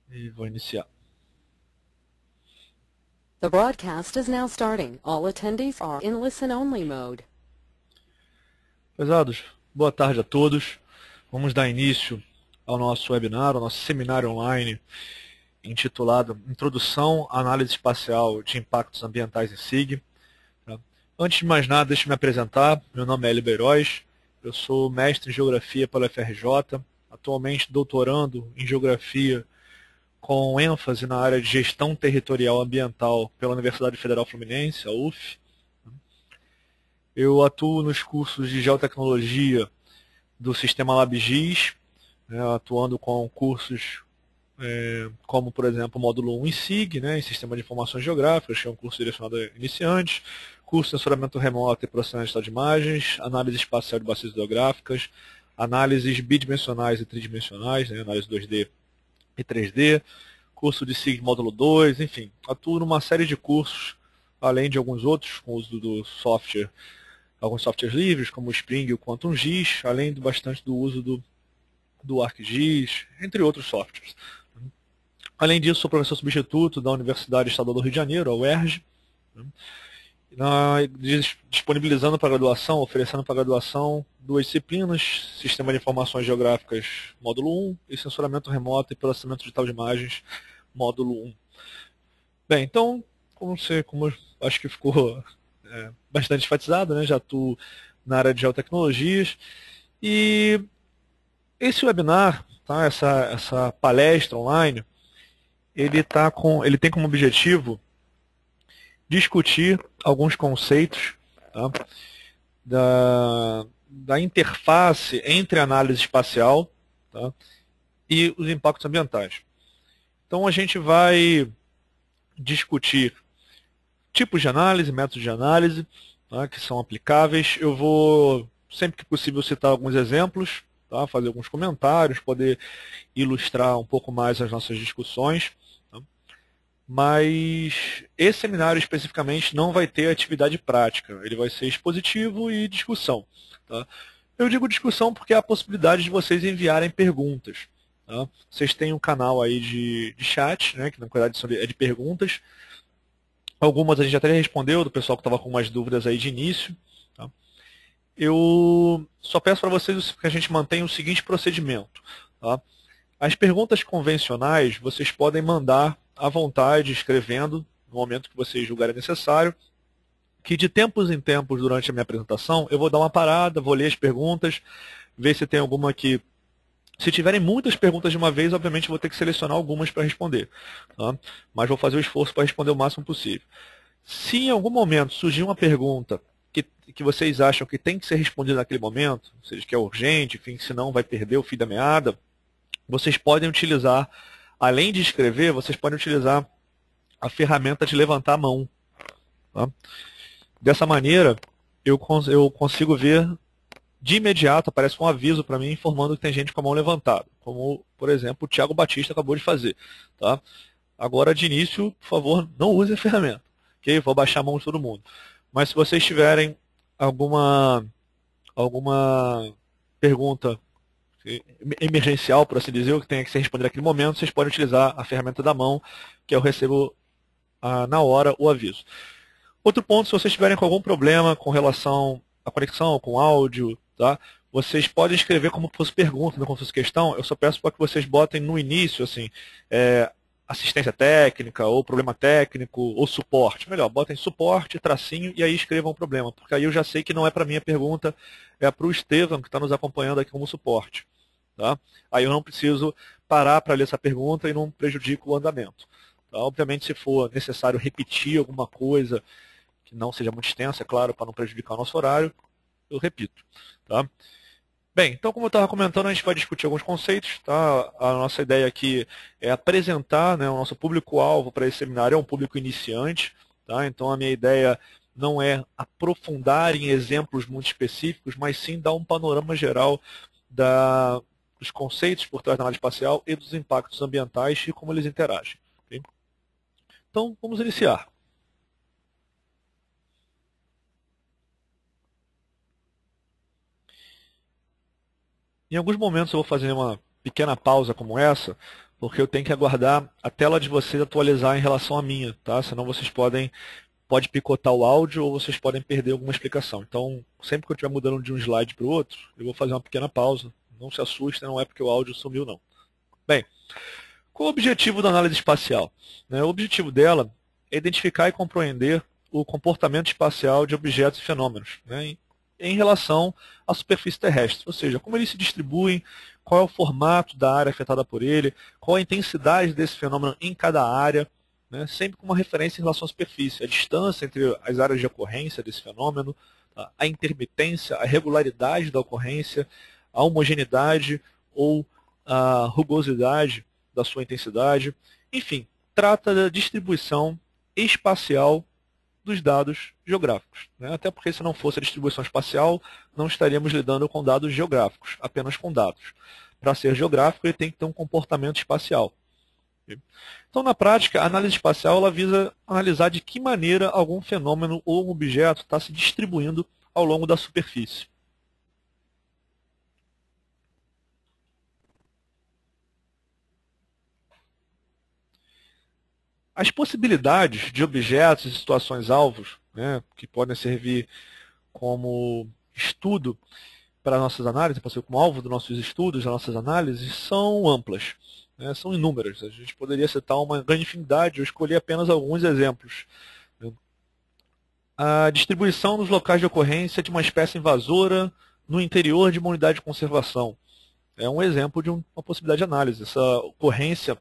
E vou iniciar. The broadcast is now starting. All attendees are in listen-only mode. Pesados, boa tarde a todos. Vamos dar início ao nosso webinar, ao nosso seminário online, intitulado Introdução à Análise Espacial de Impactos Ambientais em SIG. Antes de mais nada, deixe-me apresentar. Meu nome é Hélio Beiroz, eu sou mestre em Geografia pela FRJ, atualmente doutorando em Geografia com ênfase na área de Gestão Territorial Ambiental pela Universidade Federal Fluminense, a UF. Eu atuo nos cursos de Geotecnologia do Sistema LabGIS, atuando com cursos como, por exemplo, o módulo 1 em SIG, em Sistema de Informações Geográficas, que é um curso direcionado a iniciantes, curso de sensoramento remoto e processamento de imagens, análise espacial de bacias hidrográficas, análises bidimensionais e tridimensionais, análise 2D e 3D, curso de SIG módulo 2, enfim, atuo numa série de cursos, além de alguns outros, com o uso do software, alguns softwares livres, como o Spring e o QuantumGIS, além do bastante do uso do ArcGIS, entre outros softwares. Além disso, sou professor substituto da Universidade Estadual do Rio de Janeiro, a UERJ, disponibilizando para graduação, oferecendo para graduação duas disciplinas, Sistema de Informações Geográficas, módulo 1, e Sensoramento Remoto e Processamento Digital de Imagens, módulo 1. Bem, então, como acho que ficou bastante enfatizado, já atuo na área de geotecnologias, e esse webinar, tá, essa palestra online, ele tem como objetivo discutir alguns conceitos, tá, da interface entre a análise espacial, tá, e os impactos ambientais. Então a gente vai discutir tipos de análise, métodos de análise, tá, que são aplicáveis. Eu vou, sempre que possível, citar alguns exemplos, tá, fazer alguns comentários, poder ilustrar um pouco mais as nossas discussões. Tá. Mas esse seminário especificamente não vai ter atividade prática, ele vai ser expositivo e discussão. Tá. Eu digo discussão porque há a possibilidade de vocês enviarem perguntas. Tá. Vocês têm um canal aí de chat, que na verdade é de perguntas. Algumas a gente até respondeu, do pessoal que estava com umas dúvidas aí de início. Tá. Eu só peço para vocês que a gente mantenha o seguinte procedimento. Tá. As perguntas convencionais vocês podem mandar à vontade, escrevendo, no momento que vocês julgarem necessário, que de tempos em tempos, durante a minha apresentação, eu vou dar uma parada, vou ler as perguntas, ver se tem alguma que... Se tiverem muitas perguntas de uma vez, obviamente vou ter que selecionar algumas para responder. Tá? Mas vou fazer o esforço para responder o máximo possível. Se em algum momento surgir uma pergunta que vocês acham que tem que ser respondida naquele momento, ou seja, que é urgente, enfim, senão vai perder o fio da meada, vocês podem utilizar, além de escrever, vocês podem utilizar a ferramenta de levantar a mão. Tá? Dessa maneira, eu consigo ver de imediato, aparece um aviso para mim informando que tem gente com a mão levantada, como, por exemplo, o Thiago Batista acabou de fazer. Tá? Agora, de início, por favor, não use a ferramenta. Okay? Vou baixar a mão de todo mundo. Mas se vocês tiverem alguma pergunta emergencial, por assim dizer, ou que tenha que ser respondida naquele momento, vocês podem utilizar a ferramenta da mão, que eu recebo na hora o aviso. Outro ponto, se vocês tiverem com algum problema com relação à conexão, com áudio, tá? Vocês podem escrever como fosse pergunta, não como fosse questão. Eu só peço para que vocês botem no início, assim, assistência técnica, ou problema técnico, ou suporte. Melhor, botem suporte, tracinho, e aí escrevam o problema, porque aí eu já sei que não é para mim a pergunta, é para o Estevam, que está nos acompanhando aqui como suporte. Tá? Aí eu não preciso parar para ler essa pergunta e não prejudico o andamento. Tá? Obviamente, se for necessário repetir alguma coisa que não seja muito extensa, é claro, para não prejudicar o nosso horário, eu repito. Tá? Bem, então como eu estava comentando, a gente vai discutir alguns conceitos. Tá? A nossa ideia aqui é apresentar, o nosso público-alvo para esse seminário é um público iniciante. Tá? Então a minha ideia não é aprofundar em exemplos muito específicos, mas sim dar um panorama geral dos conceitos por trás da análise espacial e dos impactos ambientais e como eles interagem. Okay? Então, vamos iniciar. Em alguns momentos eu vou fazer uma pequena pausa como essa porque eu tenho que aguardar a tela de vocês atualizar em relação à minha, tá? Senão vocês pode picotar o áudio ou vocês podem perder alguma explicação. Então, sempre que eu estiver mudando de um slide para o outro, eu vou fazer uma pequena pausa. Não se assustem, não é porque o áudio sumiu, não. Bem, qual o objetivo da análise espacial? O objetivo dela é identificar e compreender o comportamento espacial de objetos e fenômenos, em relação à superfície terrestre, ou seja, como eles se distribuem, qual é o formato da área afetada por ele, qual a intensidade desse fenômeno em cada área, sempre com uma referência em relação à superfície, a distância entre as áreas de ocorrência desse fenômeno, tá? A intermitência, a regularidade da ocorrência, a homogeneidade ou a rugosidade da sua intensidade, enfim, trata da distribuição espacial dos dados geográficos. Até porque se não fosse a distribuição espacial, não estaríamos lidando com dados geográficos, apenas com dados. Para ser geográfico, ele tem que ter um comportamento espacial. Então, na prática, a análise espacial ela visa analisar de que maneira algum fenômeno ou um objeto está se distribuindo ao longo da superfície. As possibilidades de objetos e situações-alvos, que podem servir como estudo para nossas análises, para ser como alvo dos nossos estudos, das nossas análises, são amplas, são inúmeras. A gente poderia citar uma grande infinidade, eu escolhi apenas alguns exemplos. A distribuição nos locais de ocorrência de uma espécie invasora no interior de uma unidade de conservação. É um exemplo de uma possibilidade de análise. Essa ocorrência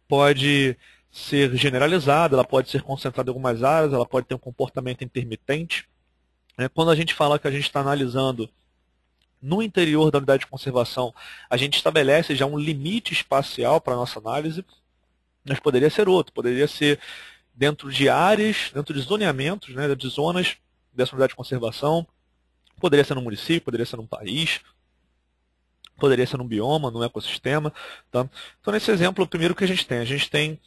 pode ser generalizada, ela pode ser concentrada em algumas áreas, ela pode ter um comportamento intermitente. Quando a gente fala que a gente está analisando no interior da unidade de conservação, a gente estabelece já um limite espacial para a nossa análise, mas poderia ser outro, poderia ser dentro de áreas, dentro de zoneamentos, de zonas dessa unidade de conservação, poderia ser num município, poderia ser num país, poderia ser num bioma, num ecossistema. Tá? Então, nesse exemplo, o primeiro que a gente tem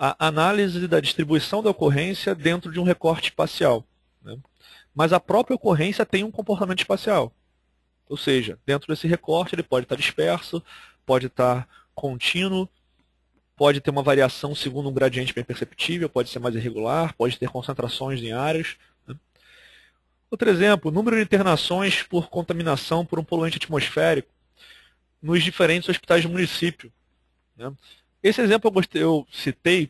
a análise da distribuição da ocorrência dentro de um recorte espacial. Mas a própria ocorrência tem um comportamento espacial. Ou seja, dentro desse recorte ele pode estar disperso, pode estar contínuo, pode ter uma variação segundo um gradiente bem perceptível, pode ser mais irregular, pode ter concentrações em áreas. Outro exemplo, número de internações por contaminação por um poluente atmosférico nos diferentes hospitais do município. Esse exemplo eu citei,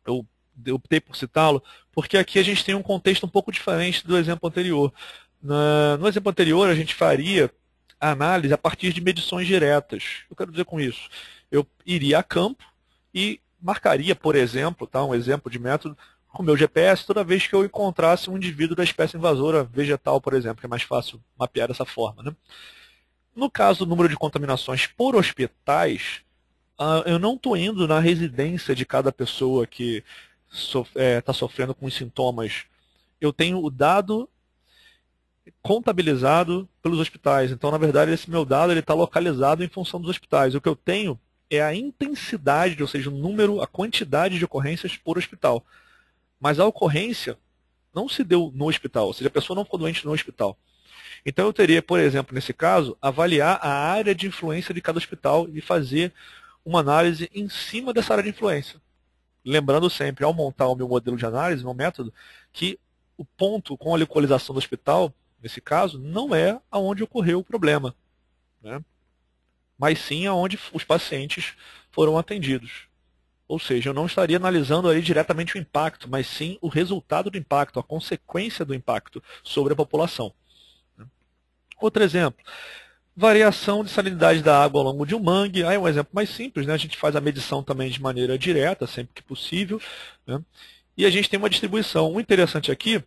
eu optei por citá-lo, porque aqui a gente tem um contexto um pouco diferente do exemplo anterior. No exemplo anterior, a gente faria a análise a partir de medições diretas. Eu quero dizer com isso, eu iria a campo e marcaria, por exemplo, um exemplo de método, com o meu GPS toda vez que eu encontrasse um indivíduo da espécie invasora vegetal, por exemplo, que é mais fácil mapear dessa forma. No caso do número de contaminações por hospitais, eu não estou indo na residência de cada pessoa que está sofrendo com os sintomas. Eu tenho o dado contabilizado pelos hospitais. Então, na verdade, esse meu dado está localizado em função dos hospitais. O que eu tenho é a intensidade, ou seja, o número, a quantidade de ocorrências por hospital. Mas a ocorrência não se deu no hospital, ou seja, a pessoa não ficou doente no hospital. Então, eu teria, por exemplo, nesse caso, avaliar a área de influência de cada hospital e fazer uma análise em cima dessa área de influência. Lembrando sempre, ao montar o meu modelo de análise, meu método, que o ponto com a localização do hospital, nesse caso, não é aonde ocorreu o problema, mas sim aonde os pacientes foram atendidos. Ou seja, eu não estaria analisando ali diretamente o impacto, mas sim o resultado do impacto, a consequência do impacto sobre a população. Outro exemplo, variação de salinidade da água ao longo de um mangue. Aí é um exemplo mais simples, a gente faz a medição também de maneira direta, sempre que possível, e a gente tem uma distribuição. O interessante aqui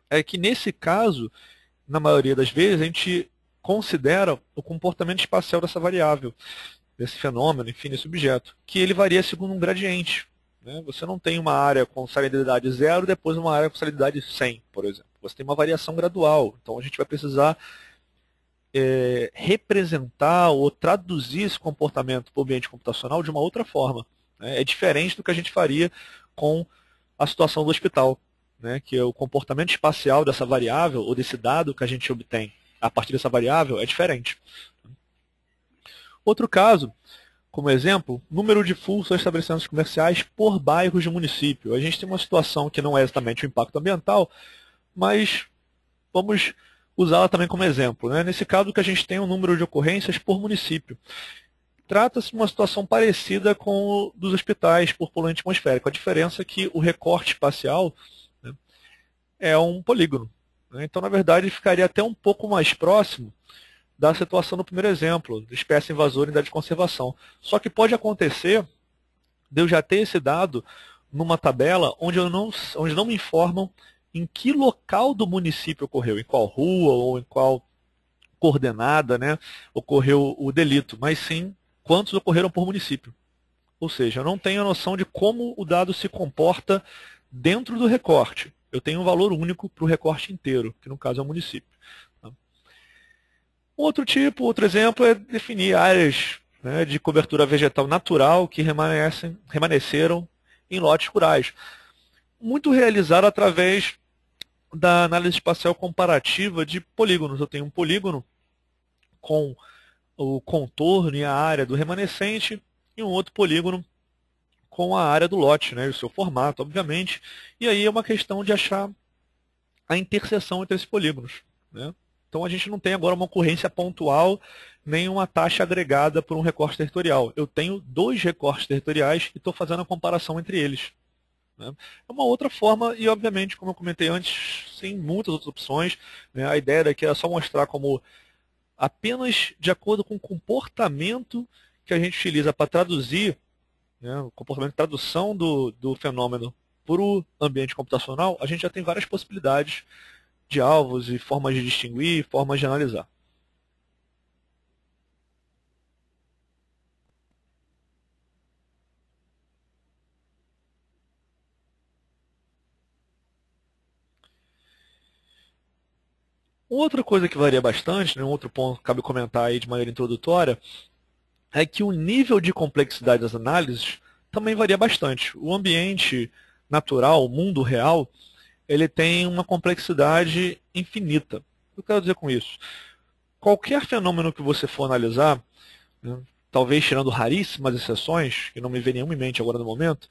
é que, nesse caso, na maioria das vezes, a gente considera o comportamento espacial dessa variável, desse fenômeno, enfim, desse objeto, que ele varia segundo um gradiente. Você não tem uma área com salinidade 0 e depois uma área com salinidade 100, por exemplo. Você tem uma variação gradual. Então, a gente vai precisar representar ou traduzir esse comportamento para o ambiente computacional de uma outra forma. É diferente do que a gente faria com a situação do hospital, que é o comportamento espacial dessa variável ou desse dado que a gente obtém a partir dessa variável é diferente. Outro caso, como exemplo, número de furtos a estabelecimentos comerciais por bairros de município. A gente tem uma situação que não é exatamente o impacto ambiental, mas vamos usá-la também como exemplo, né? Nesse caso que a gente tem um número de ocorrências por município. Trata-se de uma situação parecida com o dos hospitais por poluente atmosférico. A diferença é que o recorte espacial, né, é um polígono, né? Então, na verdade, ficaria até um pouco mais próximo da situação do primeiro exemplo, de espécie invasora em unidade de conservação. Só que pode acontecer de eu já ter esse dado numa tabela onde não me informam em que local do município ocorreu, em qual rua ou em qual coordenada, né, ocorreu o delito, mas sim quantos ocorreram por município. Ou seja, eu não tenho a noção de como o dado se comporta dentro do recorte. Eu tenho um valor único para o recorte inteiro, que no caso é o município. Outro exemplo é definir áreas, né, de cobertura vegetal natural que remanesceram em lotes rurais. Muito realizado através da análise espacial comparativa de polígonos. Eu tenho um polígono com o contorno e a área do remanescente e um outro polígono com a área do lote, né, o seu formato, obviamente. E aí é uma questão de achar a interseção entre esses polígonos, né? Então a gente não tem agora uma ocorrência pontual, nem uma taxa agregada por um recorte territorial. Eu tenho 2 recortes territoriais e estou fazendo a comparação entre eles, né? É uma outra forma e, obviamente, como eu comentei antes, tem muitas outras opções, né? A ideia daqui era só mostrar como apenas de acordo com o comportamento que a gente utiliza para traduzir, né, o comportamento de tradução do fenômeno para o ambiente computacional, a gente já tem várias possibilidades de alvos e formas de distinguir, formas de analisar. Outra coisa que varia bastante, né, um outro ponto que cabe comentar aí de maneira introdutória, é que o nível de complexidade das análises também varia bastante. O ambiente natural, o mundo real, ele tem uma complexidade infinita. O que eu quero dizer com isso? Qualquer fenômeno que você for analisar, né, talvez tirando raríssimas exceções, que não me vem nenhuma em mente agora no momento,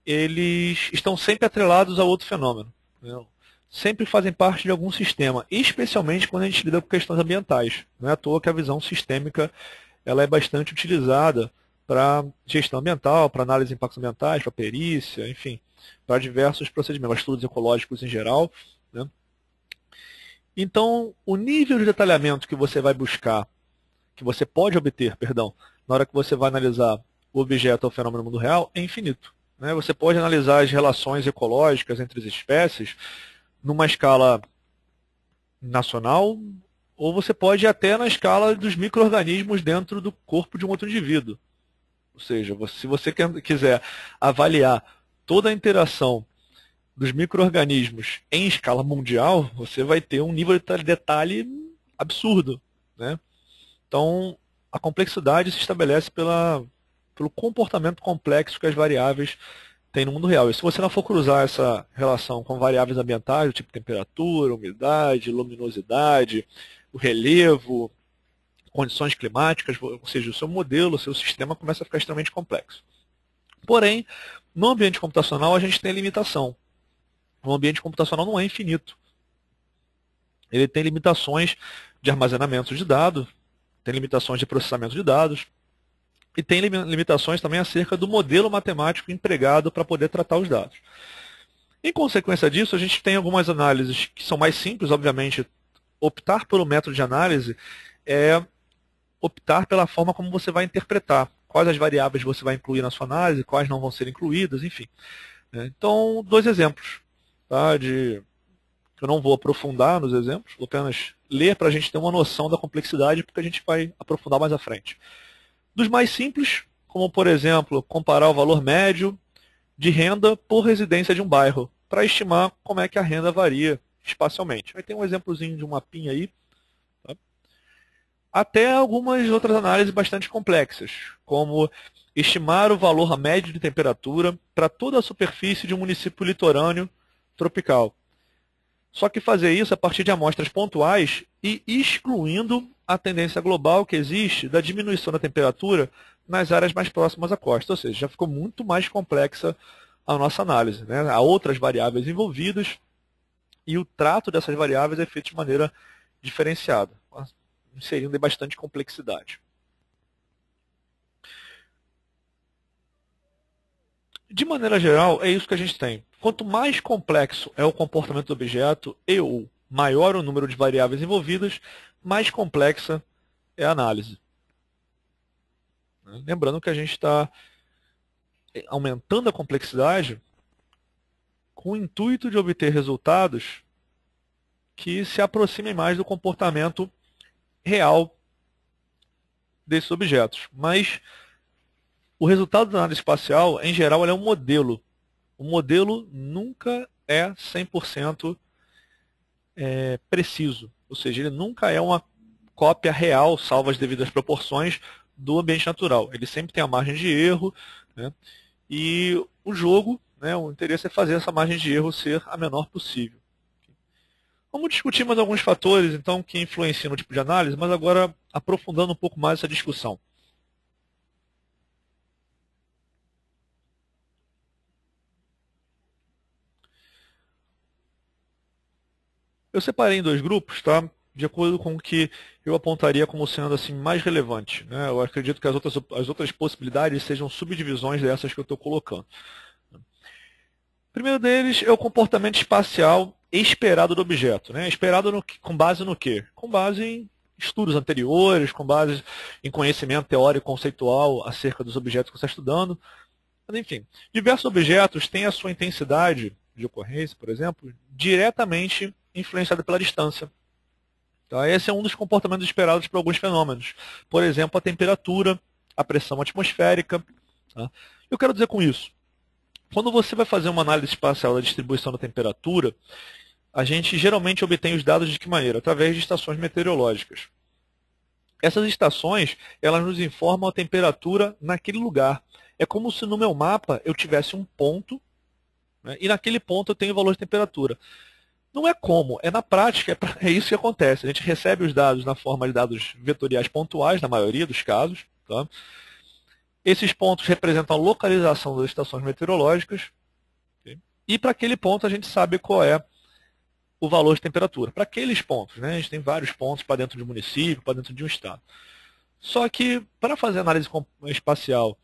eles estão sempre atrelados a outro fenômeno, né? Sempre fazem parte de algum sistema, especialmente quando a gente lida com questões ambientais. Não é à toa que a visão sistêmica ela é bastante utilizada para gestão ambiental, para análise de impactos ambientais, para perícia, enfim, para diversos procedimentos, estudos ecológicos em geral, né? Então, o nível de detalhamento que você vai buscar, que você pode obter, perdão, na hora que você vai analisar o objeto ou fenômeno no mundo real, é infinito, né? Você pode analisar as relações ecológicas entre as espécies numa escala nacional, ou você pode ir até na escala dos micro-organismos dentro do corpo de um outro indivíduo. Ou seja, se você quiser avaliar toda a interação dos micro-organismos em escala mundial, você vai ter um nível de detalhe absurdo, né? Então, a complexidade se estabelece pelo comportamento complexo que as variáveis têm no mundo real. E se você não for cruzar essa relação com variáveis ambientais, tipo temperatura, umidade, luminosidade, o relevo, condições climáticas, ou seja, o seu modelo, o seu sistema começa a ficar extremamente complexo. Porém, no ambiente computacional a gente tem limitação. O ambiente computacional não é infinito. Ele tem limitações de armazenamento de dados, tem limitações de processamento de dados, e tem limitações também acerca do modelo matemático empregado para poder tratar os dados. Em consequência disso, a gente tem algumas análises que são mais simples, obviamente. Optar pelo método de análise é optar pela forma como você vai interpretar, quais as variáveis você vai incluir na sua análise, quais não vão ser incluídas, enfim. Então, 2 exemplos, tá, eu não vou aprofundar nos exemplos, vou apenas ler para a gente ter uma noção da complexidade, porque a gente vai aprofundar mais à frente. Dos mais simples, como por exemplo, comparar o valor médio de renda por residência de um bairro, para estimar como é que a renda varia espacialmente. Aí tem um exemplozinho de um mapinha aí, tá? Até algumas outras análises bastante complexas, como estimar o valor médio de temperatura para toda a superfície de um município litorâneo tropical. Só que fazer isso a partir de amostras pontuais e excluindo a tendência global que existe da diminuição da temperatura nas áreas mais próximas à costa, ou seja, já ficou muito mais complexa a nossa análise, né? Há outras variáveis envolvidas e o trato dessas variáveis é feito de maneira diferenciada, inserindo bastante complexidade. De maneira geral, é isso que a gente tem. Quanto mais complexo é o comportamento do objeto ou maior o número de variáveis envolvidas, mais complexa é a análise. Lembrando que a gente está aumentando a complexidade com o intuito de obter resultados que se aproximem mais do comportamento real desses objetos. Mas o resultado da análise espacial, em geral, ele é um modelo. O modelo nunca é 100% preciso. Ou seja, ele nunca é uma cópia real, salvo as devidas proporções, do ambiente natural. Ele sempre tem a margem de erro, né? E o jogo, né, o interesse é fazer essa margem de erro ser a menor possível. Vamos discutir mais alguns fatores, então, que influenciam no tipo de análise, mas agora aprofundando um pouco mais essa discussão. Eu separei em dois grupos, tá? De acordo com o que eu apontaria como sendo assim, mais relevante, né? Eu acredito que as outras possibilidades sejam subdivisões dessas que eu estou colocando. O primeiro deles é o comportamento espacial esperado do objeto, né? Esperado com base no quê? Com base em estudos anteriores, com base em conhecimento teórico conceitual acerca dos objetos que você está estudando. Mas, enfim, diversos objetos têm a sua intensidade de ocorrência, por exemplo, diretamente influenciada pela distância. Então, esse é um dos comportamentos esperados por alguns fenômenos. Por exemplo, a temperatura, a pressão atmosférica. Tá? Eu quero dizer com isso, quando você vai fazer uma análise espacial da distribuição da temperatura, a gente geralmente obtém os dados de que maneira? Através de estações meteorológicas. Essas estações, elas nos informam a temperatura naquele lugar. É como se no meu mapa eu tivesse um ponto, né, e naquele ponto eu tenho o valor de temperatura. Não é como, é na prática, é isso que acontece. A gente recebe os dados na forma de dados vetoriais pontuais, na maioria dos casos. Tá? Esses pontos representam a localização das estações meteorológicas. Okay? E para aquele ponto a gente sabe qual é o valor de temperatura. Para aqueles pontos, né? A gente tem vários pontos para dentro de um município, para dentro de um estado. Só que para fazer análise espacial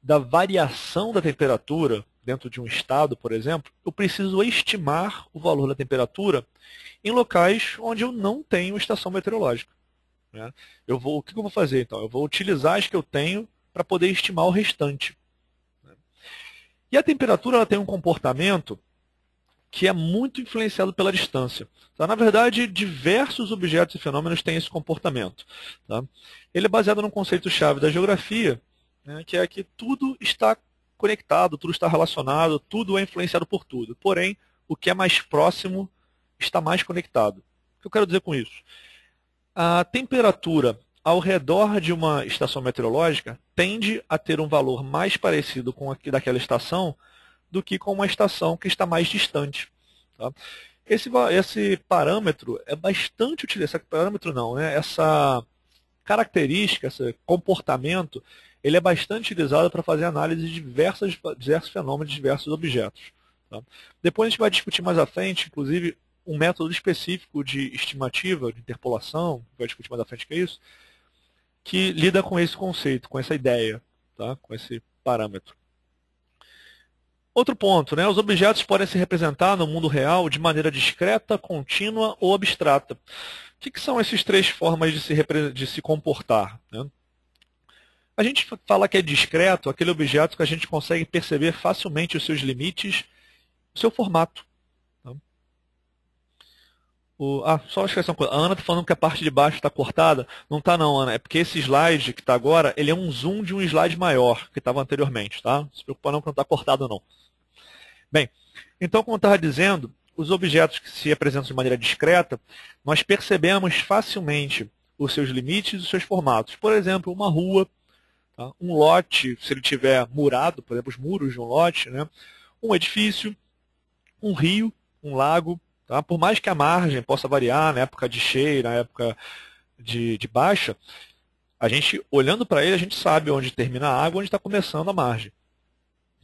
da variação da temperatura dentro de um estado, por exemplo, eu preciso estimar o valor da temperatura em locais onde eu não tenho estação meteorológica. Né? O que eu vou fazer, então? Eu vou utilizar as que eu tenho para poder estimar o restante. Né? E a temperatura ela tem um comportamento que é muito influenciado pela distância. Tá? Na verdade, diversos objetos e fenômenos têm esse comportamento. Tá? Ele é baseado num conceito-chave da geografia, né, que é que tudo está conectado, tudo está relacionado, tudo é influenciado por tudo. Porém, o que é mais próximo está mais conectado. O que eu quero dizer com isso? A temperatura ao redor de uma estação meteorológica tende a ter um valor mais parecido com aquele daquela estação do que com uma estação que está mais distante. Tá? Esse parâmetro é bastante utilizado. Parâmetro não, né? Essa característica, esse comportamento, ele é bastante utilizado para fazer análise de diversos fenômenos, de diversos objetos. Tá? Depois a gente vai discutir mais à frente, inclusive, um método específico de estimativa, de interpolação, vai discutir mais à frente que é isso, que lida com esse conceito, com essa ideia, tá? Com esse parâmetro. Outro ponto, né? Os objetos podem se representar no mundo real de maneira discreta, contínua ou abstrata. O que são essas três formas de se comportar? Né? A gente fala que é discreto aquele objeto que a gente consegue perceber facilmente os seus limites, o seu formato. Tá? Só esqueci uma coisa. A Ana está falando que a parte de baixo está cortada. Não está não, Ana. É porque esse slide que está agora, ele é um zoom de um slide maior que estava anteriormente. Tá? Não se preocupa não que não está cortado não. Bem, então como eu estava dizendo, os objetos que se apresentam de maneira discreta, nós percebemos facilmente os seus limites e os seus formatos. Por exemplo, uma rua, tá? Um lote, se ele tiver murado, por exemplo, os muros de um lote, né? Um edifício, um rio, um lago. Tá? Por mais que a margem possa variar na época de cheia, na época de baixa, A gente, olhando para ele, a gente sabe onde termina a água, onde está começando a margem.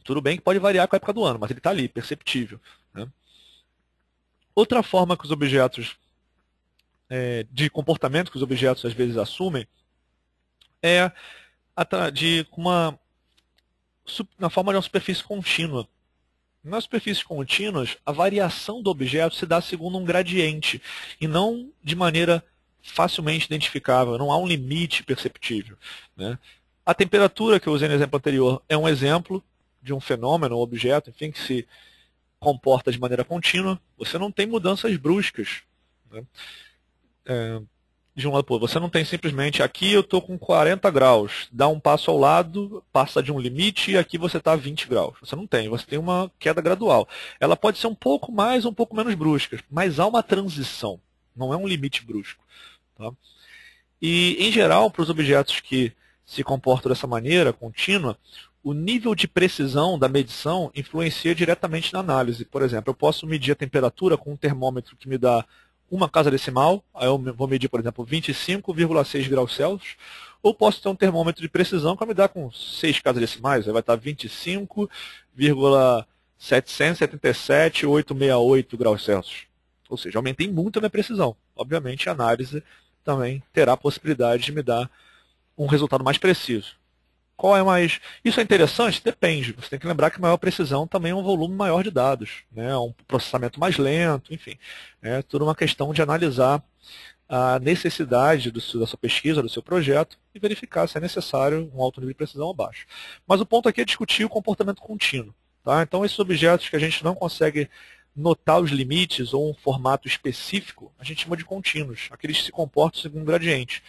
Tudo bem que pode variar com a época do ano, mas ele está ali, perceptível, né? Outra forma que os objetos, de comportamento que os objetos às vezes assumem, é na forma de uma superfície contínua. Nas superfícies contínuas, a variação do objeto se dá segundo um gradiente, e não de maneira facilmente identificável, não há um limite perceptível, né? A temperatura que eu usei no exemplo anterior é um exemplo de um fenômeno, um objeto, enfim, que se comporta de maneira contínua. Você não tem mudanças bruscas, né? De um lado para o outro. Você não tem simplesmente, aqui eu estou com 40 graus, dá um passo ao lado, passa de um limite e aqui você está a 20 graus. Você não tem, você tem uma queda gradual. Ela pode ser um pouco mais ou um pouco menos brusca, mas há uma transição, não é um limite brusco, tá? E, em geral, para os objetos que se comportam dessa maneira, contínua, o nível de precisão da medição influencia diretamente na análise. Por exemplo, eu posso medir a temperatura com um termômetro que me dá uma casa decimal, aí eu vou medir, por exemplo, 25,6 graus Celsius, ou posso ter um termômetro de precisão que vai me dar com 6 casas decimais, aí vai estar 25,777,868 graus Celsius. Ou seja, aumentei muito a minha precisão. Obviamente, a análise também terá a possibilidade de me dar um resultado mais preciso. Qual é mais? Isso é interessante? Depende. Você tem que lembrar que maior precisão também é um volume maior de dados, né? Um processamento mais lento, enfim. É tudo uma questão de analisar a necessidade da sua pesquisa, do seu projeto, e verificar se é necessário um alto nível de precisão ou baixo. Mas o ponto aqui é discutir o comportamento contínuo, tá? Então, esses objetos que a gente não consegue notar os limites ou um formato específico, a gente chama de contínuos, aqueles que se comportam segundo um gradiente.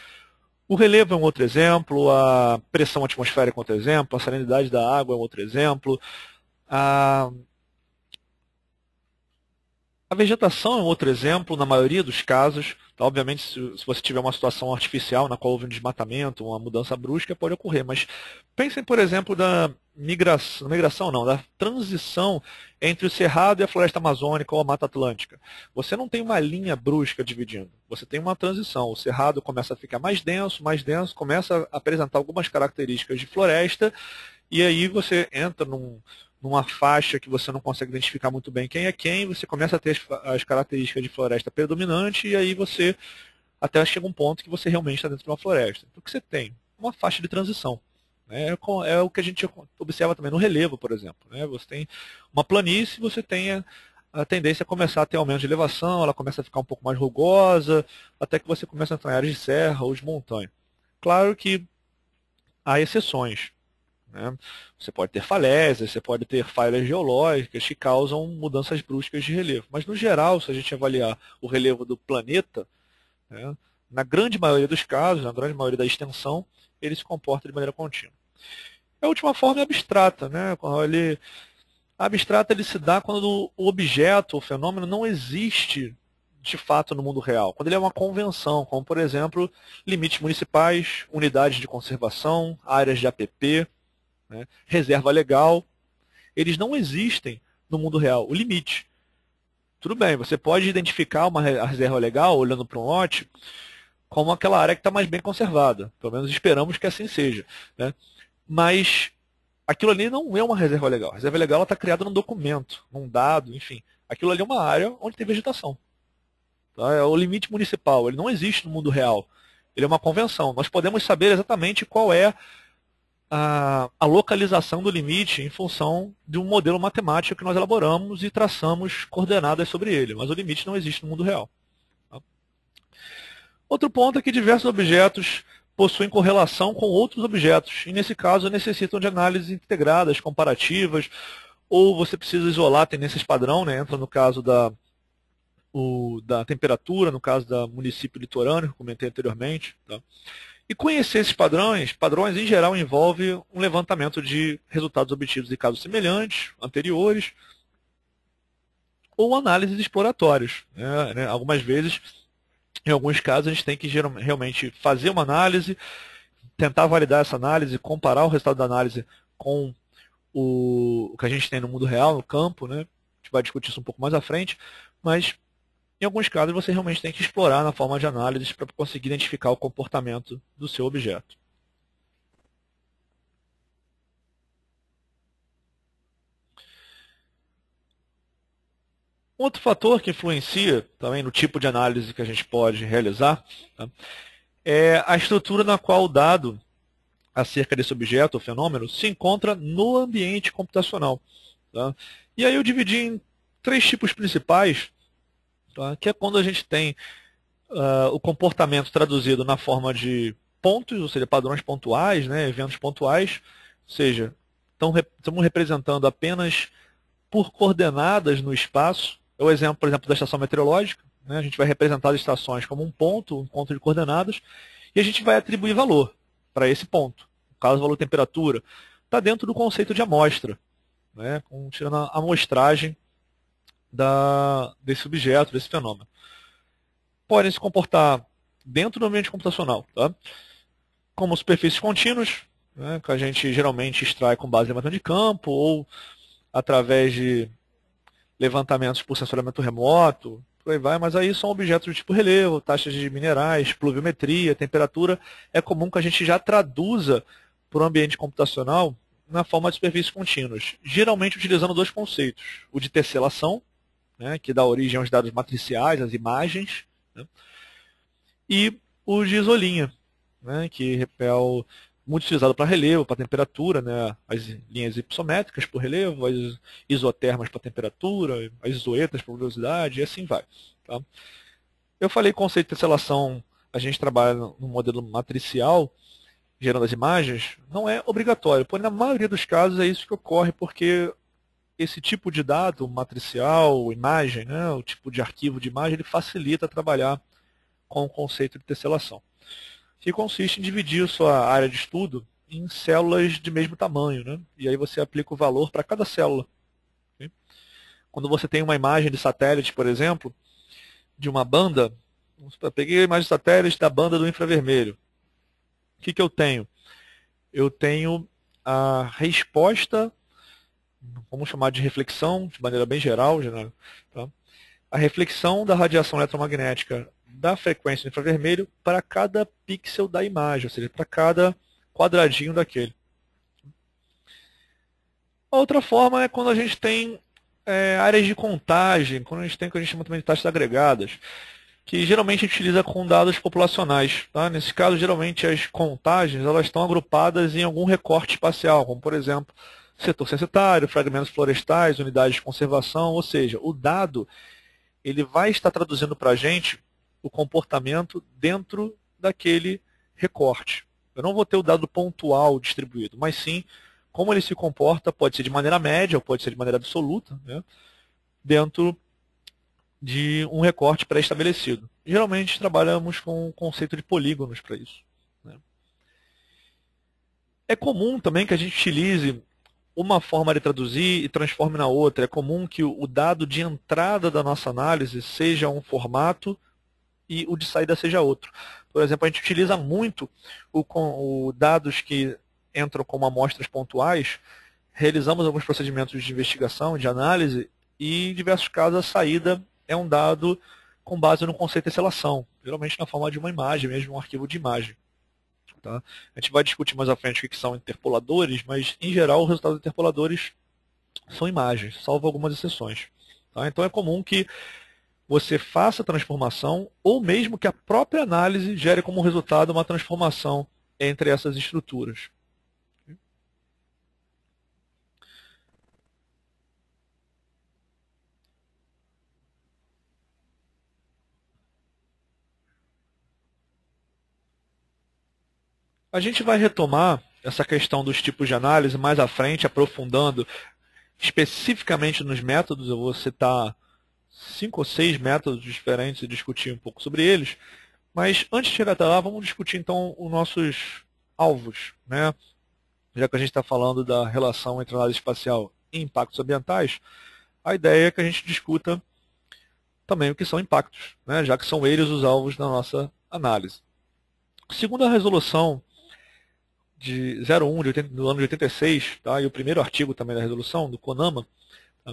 O relevo é um outro exemplo, a pressão atmosférica é outro exemplo, a salinidade da água é um outro exemplo, a vegetação é um outro exemplo, na maioria dos casos. Tá? Obviamente, se você tiver uma situação artificial na qual houve um desmatamento, uma mudança brusca, pode ocorrer. Mas pensem, por exemplo, da da transição entre o Cerrado e a floresta amazônica ou a Mata Atlântica. Você não tem uma linha brusca dividindo, você tem uma transição. O Cerrado começa a ficar mais denso, começa a apresentar algumas características de floresta, e aí você entra numa faixa que você não consegue identificar muito bem quem é quem, você começa a ter as características de floresta predominante, e aí você até chega um ponto que você realmente está dentro de uma floresta. Então, o que você tem? Uma faixa de transição. É o que a gente observa também no relevo, por exemplo. Você tem uma planície, você tem a tendência a começar a ter aumento de elevação, ela começa a ficar um pouco mais rugosa, até que você começa a entrar em áreas de serra ou de montanha. Claro que há exceções. Você pode ter falésias, você pode ter falhas geológicas que causam mudanças bruscas de relevo. Mas, no geral, se a gente avaliar o relevo do planeta, na grande maioria dos casos, na grande maioria da extensão, ele se comporta de maneira contínua. A última forma é abstrata. A abstrata ele se dá quando o objeto, o fenômeno, não existe de fato no mundo real. Quando ele é uma convenção, como, por exemplo, limites municipais, unidades de conservação, áreas de APP, reserva legal, eles não existem no mundo real. O limite. Tudo bem, você pode identificar a reserva legal, olhando para um lote, como aquela área que está mais bem conservada. Pelo menos esperamos que assim seja. Mas aquilo ali não é uma reserva legal. A reserva legal está criada num documento, num dado, enfim. Aquilo ali é uma área onde tem vegetação. Tá? É o limite municipal, ele não existe no mundo real. Ele é uma convenção. Nós podemos saber exatamente qual é a localização do limite em função de um modelo matemático que nós elaboramos e traçamos coordenadas sobre ele, mas o limite não existe no mundo real. Tá? Outro ponto é que diversos objetos possuem correlação com outros objetos, e nesse caso necessitam de análises integradas, comparativas, ou você precisa isolar tendências padrão, entra no caso da temperatura, no caso da município litorâneo, que eu comentei anteriormente. Tá? E conhecer esses padrões em geral envolve um levantamento de resultados obtidos em casos semelhantes, anteriores, ou análises exploratórias. Algumas vezes, em alguns casos, a gente tem que realmente fazer uma análise, tentar validar essa análise, comparar o resultado da análise com o que a gente tem no mundo real, no campo. A gente vai discutir isso um pouco mais à frente, mas Em alguns casos, você realmente tem que explorar na forma de análise para conseguir identificar o comportamento do seu objeto. Outro fator que influencia também no tipo de análise que a gente pode realizar, tá, é a estrutura na qual o dado acerca desse objeto ou fenômeno se encontra no ambiente computacional. Tá? E aí eu dividi em 3 tipos principais, tá? Que é quando a gente tem o comportamento traduzido na forma de pontos, ou seja, padrões pontuais, né, eventos pontuais, ou seja, estamos representando apenas por coordenadas no espaço. É o exemplo, por exemplo, da estação meteorológica. Né, a gente vai representar as estações como um ponto de coordenadas, e a gente vai atribuir valor para esse ponto. No caso, o valor temperatura está dentro do conceito de amostra, né, tirando a amostragem desse objeto, desse fenômeno. Podem se comportar dentro do ambiente computacional, tá? Como superfícies contínuas, né, que a gente geralmente extrai com base em levantamento de campo ou através de levantamentos por sensoramento remoto, por aí vai, mas aí são objetos do tipo relevo, taxas de minerais, pluviometria, temperatura. É comum que a gente já traduza para o ambiente computacional na forma de superfícies contínuas, geralmente utilizando 2 conceitos. O de tesselação, né, que dá origem aos dados matriciais, às imagens, né, e o de isolinha, né, que é muito utilizado para relevo, para temperatura, né, as linhas hipossométricas por relevo, as isotermas para temperatura, as isoetas para velocidade, e assim vai. Tá? Eu falei conceito de tesselação, a gente trabalha no modelo matricial, gerando as imagens, não é obrigatório, porém na maioria dos casos é isso que ocorre, porque esse tipo de dado, matricial, imagem, né, o tipo de arquivo de imagem, ele facilita trabalhar com o conceito de tesselação, que consiste em dividir sua área de estudo em células de mesmo tamanho, né? E aí você aplica o valor para cada célula. Okay? Quando você tem uma imagem de satélite, por exemplo, de uma banda, eu peguei a imagem de satélite da banda do infravermelho. O que eu tenho? Eu tenho a resposta, vamos chamar de reflexão, de maneira bem geral, tá? A reflexão da radiação eletromagnética da frequência do infravermelho para cada pixel da imagem, ou seja, para cada quadradinho daquele. A outra forma é quando a gente tem áreas de contagem, quando a gente tem o que a gente chama também de taxas agregadas, que geralmente a gente utiliza com dados populacionais. Tá? Nesse caso, geralmente as contagens elas estão agrupadas em algum recorte espacial, como por exemplo, setor censitário, fragmentos florestais, unidades de conservação, ou seja, o dado ele vai estar traduzindo para a gente o comportamento dentro daquele recorte. Eu não vou ter o dado pontual distribuído, mas sim como ele se comporta, pode ser de maneira média ou pode ser de maneira absoluta, né, dentro de um recorte pré-estabelecido. Geralmente trabalhamos com o conceito de polígonos para isso. Né. É comum também que a gente utilize uma forma de traduzir e transforme na outra. É comum que o dado de entrada da nossa análise seja um formato e o de saída seja outro. Por exemplo, a gente utiliza muito o dados que entram como amostras pontuais, realizamos alguns procedimentos de investigação, de análise, e em diversos casos a saída é um dado com base no conceito de tesselação, geralmente na forma de uma imagem, mesmo um arquivo de imagem. Tá? A gente vai discutir mais à frente o que são interpoladores, mas em geral os resultados interpoladores são imagens, salvo algumas exceções. Tá? Então é comum que você faça a transformação ou mesmo que a própria análise gere como resultado uma transformação entre essas estruturas. A gente vai retomar essa questão dos tipos de análise mais à frente, aprofundando especificamente nos métodos. Eu vou citar 5 ou 6 métodos diferentes e discutir um pouco sobre eles. Mas antes de chegar até lá, vamos discutir então os nossos alvos, né? Já que a gente está falando da relação entre análise espacial e impactos ambientais, a ideia é que a gente discuta também o que são impactos, né? Já que são eles os alvos da nossa análise. Segundo a resolução de 01 do ano de 86, tá? E o primeiro artigo também da resolução, do CONAMA, tá?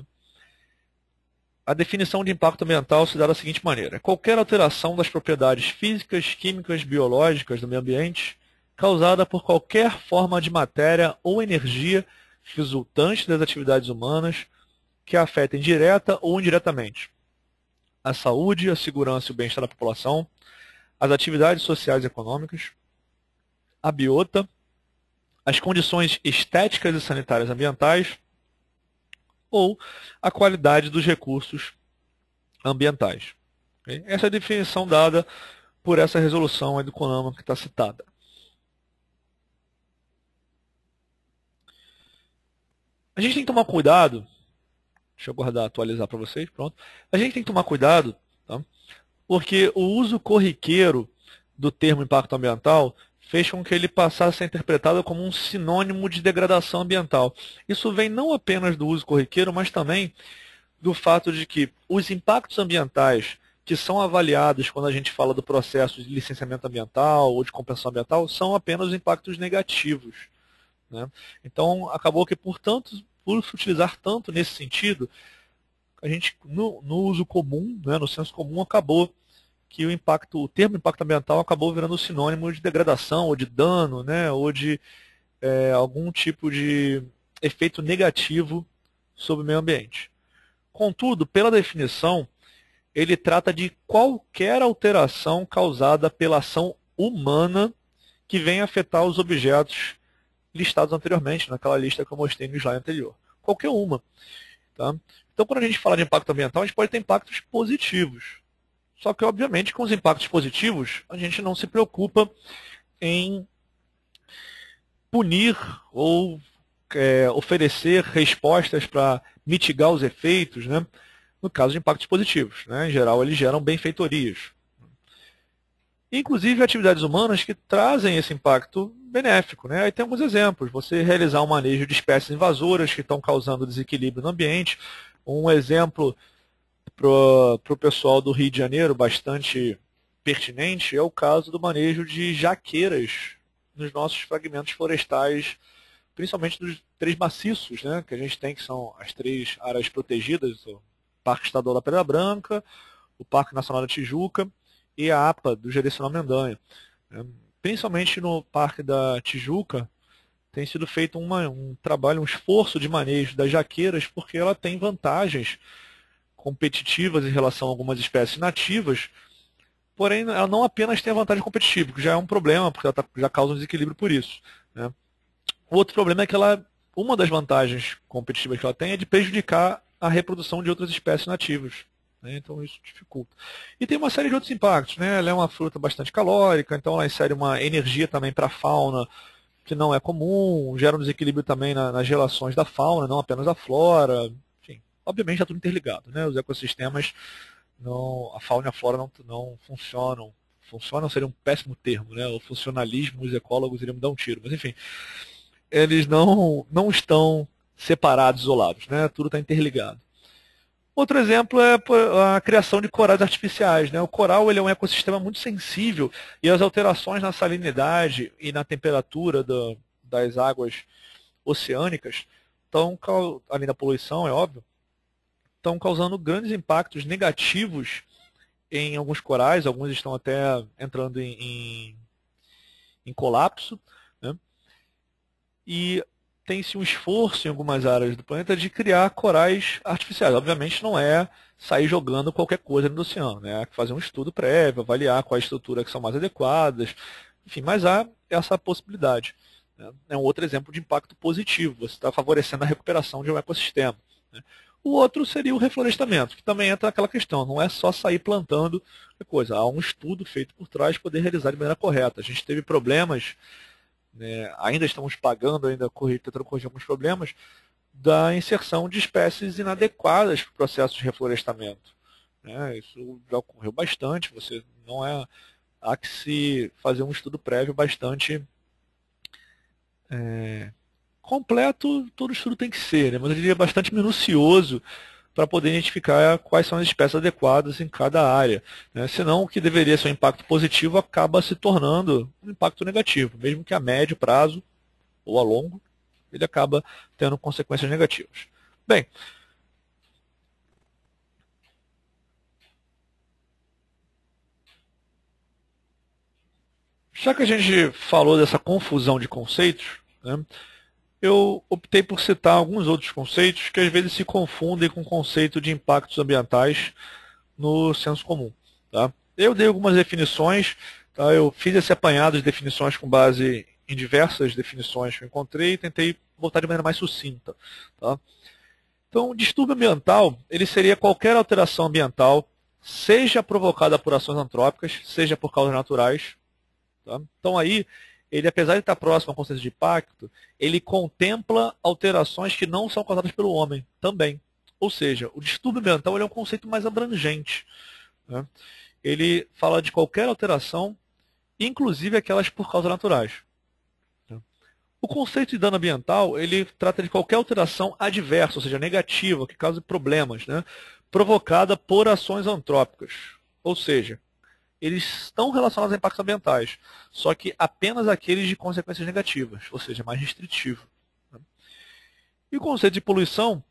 a definição de impacto ambiental se dá da seguinte maneira: qualquer alteração das propriedades físicas, químicas, biológicas do meio ambiente causada por qualquer forma de matéria ou energia resultante das atividades humanas que afetem direta ou indiretamente a saúde, a segurança e o bem-estar da população, as atividades sociais e econômicas, a biota, as condições estéticas e sanitárias ambientais ou a qualidade dos recursos ambientais. Okay? Essa é a definição dada por essa resolução aí do CONAMA que está citada. A gente tem que tomar cuidado, deixa eu guardar, atualizar para vocês, pronto. A gente tem que tomar cuidado, tá? Porque o uso corriqueiro do termo impacto ambiental fez com que ele passasse a ser interpretado como um sinônimo de degradação ambiental. Isso vem não apenas do uso corriqueiro, mas também do fato de que os impactos ambientais que são avaliados quando a gente fala do processo de licenciamento ambiental ou de compensação ambiental são apenas impactos negativos, né? Então, acabou que, por se utilizar tanto nesse sentido, a gente, no uso comum, né, no senso comum, acabou que o termo impacto ambiental acabou virando sinônimo de degradação ou de dano, né, ou de algum tipo de efeito negativo sobre o meio ambiente. Contudo, pela definição, ele trata de qualquer alteração causada pela ação humana que venha afetar os objetos listados anteriormente, naquela lista que eu mostrei no slide anterior. Qualquer uma. Tá? Então, quando a gente fala de impacto ambiental, a gente pode ter impactos positivos. Só que, obviamente, com os impactos positivos, a gente não se preocupa em punir ou oferecer respostas para mitigar os efeitos, né? No caso de impactos positivos, né? Em geral, eles geram benfeitorias. Inclusive atividades humanas que trazem esse impacto benéfico, né? Aí tem alguns exemplos. Você realizar um manejo de espécies invasoras que estão causando desequilíbrio no ambiente. Um exemplo para o pessoal do Rio de Janeiro, bastante pertinente, é o caso do manejo de jaqueiras nos nossos fragmentos florestais, principalmente dos 3 maciços, né, que a gente tem, que são as 3 áreas protegidas, o Parque Estadual da Pedra Branca, o Parque Nacional da Tijuca e a APA do Jerecinal Mendanha. Principalmente no Parque da Tijuca, tem sido feito um trabalho, um esforço de manejo das jaqueiras, porque ela tem vantagens competitivas em relação a algumas espécies nativas, porém ela não apenas tem a vantagem competitiva, que já é um problema, porque ela já causa um desequilíbrio por isso, né? O outro problema é que uma das vantagens competitivas que ela tem é de prejudicar a reprodução de outras espécies nativas, né? Então isso dificulta. E tem uma série de outros impactos, né? Ela é uma fruta bastante calórica, então ela insere uma energia também para a fauna que não é comum, gera um desequilíbrio também nas relações da fauna, não apenas da flora. Enfim, obviamente é tudo interligado, né? Os ecossistemas, a fauna e a flora não funcionam. Funcionam seria um péssimo termo, né? O funcionalismo, os ecólogos iriam dar um tiro, mas enfim, eles não estão separados, isolados, né? Tudo está interligado. Outro exemplo é a criação de corais artificiais, né? O coral ele é um ecossistema muito sensível e as alterações na salinidade e na temperatura das águas oceânicas, além da poluição, é óbvio, estão causando grandes impactos negativos em alguns corais, alguns estão até entrando em colapso, né? E tem-se um esforço em algumas áreas do planeta de criar corais artificiais. Obviamente não é sair jogando qualquer coisa no oceano, né? É fazer um estudo prévio, avaliar quais estruturas que são mais adequadas, enfim, mas há essa possibilidade, né? É um outro exemplo de impacto positivo, você está favorecendo a recuperação de um ecossistema, né? O outro seria o reflorestamento, que também entra naquela questão, não é só sair plantando coisa, há um estudo feito por trás para poder realizar de maneira correta. A gente teve problemas, né, ainda estamos pagando, tentando corrigir alguns problemas, da inserção de espécies inadequadas para o processo de reflorestamento, né? Isso já ocorreu bastante, há que se fazer um estudo prévio bastante completo, todo estudo tem que ser, né? Mas eu diria bastante minucioso para poder identificar quais são as espécies adequadas em cada área, né? Senão o que deveria ser um impacto positivo acaba se tornando um impacto negativo, mesmo que a médio prazo ou a longo, ele acaba tendo consequências negativas. Bem, Já que a gente falou dessa confusão de conceitos, né, eu optei por citar alguns outros conceitos que às vezes se confundem com o conceito de impactos ambientais no senso comum. Tá? Eu dei algumas definições, tá? Eu fiz esse apanhado de definições com base em diversas definições que eu encontrei e tentei botar de maneira mais sucinta. Tá? Então, o distúrbio ambiental ele seria qualquer alteração ambiental, seja provocada por ações antrópicas, seja por causas naturais. Tá? Então, aí, ele, apesar de estar próximo ao conceito de impacto, ele contempla alterações que não são causadas pelo homem também. Ou seja, o distúrbio ambiental ele é um conceito mais abrangente. Né? Ele fala de qualquer alteração, inclusive aquelas por causas naturais. O conceito de dano ambiental ele trata de qualquer alteração adversa, ou seja, negativa, que cause problemas, né? Provocada por ações antrópicas. Ou seja, eles estão relacionados a impactos ambientais, só que apenas aqueles de consequências negativas, ou seja, mais restritivo. Né? E o conceito de poluição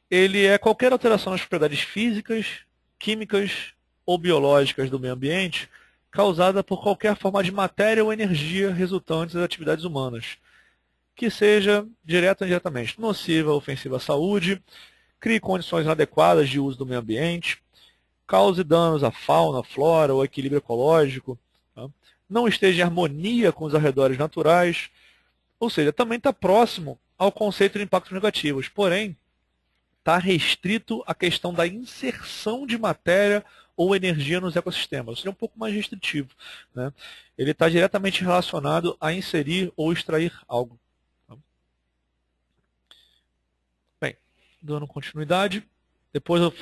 ele é qualquer alteração nas propriedades físicas, químicas ou biológicas do meio ambiente causada por qualquer forma de matéria ou energia resultantes das atividades humanas, que seja, direta ou indiretamente, nociva ou ofensiva à saúde, crie condições inadequadas de uso do meio ambiente, cause danos à fauna, flora ou equilíbrio ecológico, tá? Não esteja em harmonia com os arredores naturais, ou seja, também está próximo ao conceito de impactos negativos, porém, está restrito à questão da inserção de matéria ou energia nos ecossistemas, ou seja, um pouco mais restritivo. Né? Ele está diretamente relacionado a inserir ou extrair algo. Bem, dando continuidade,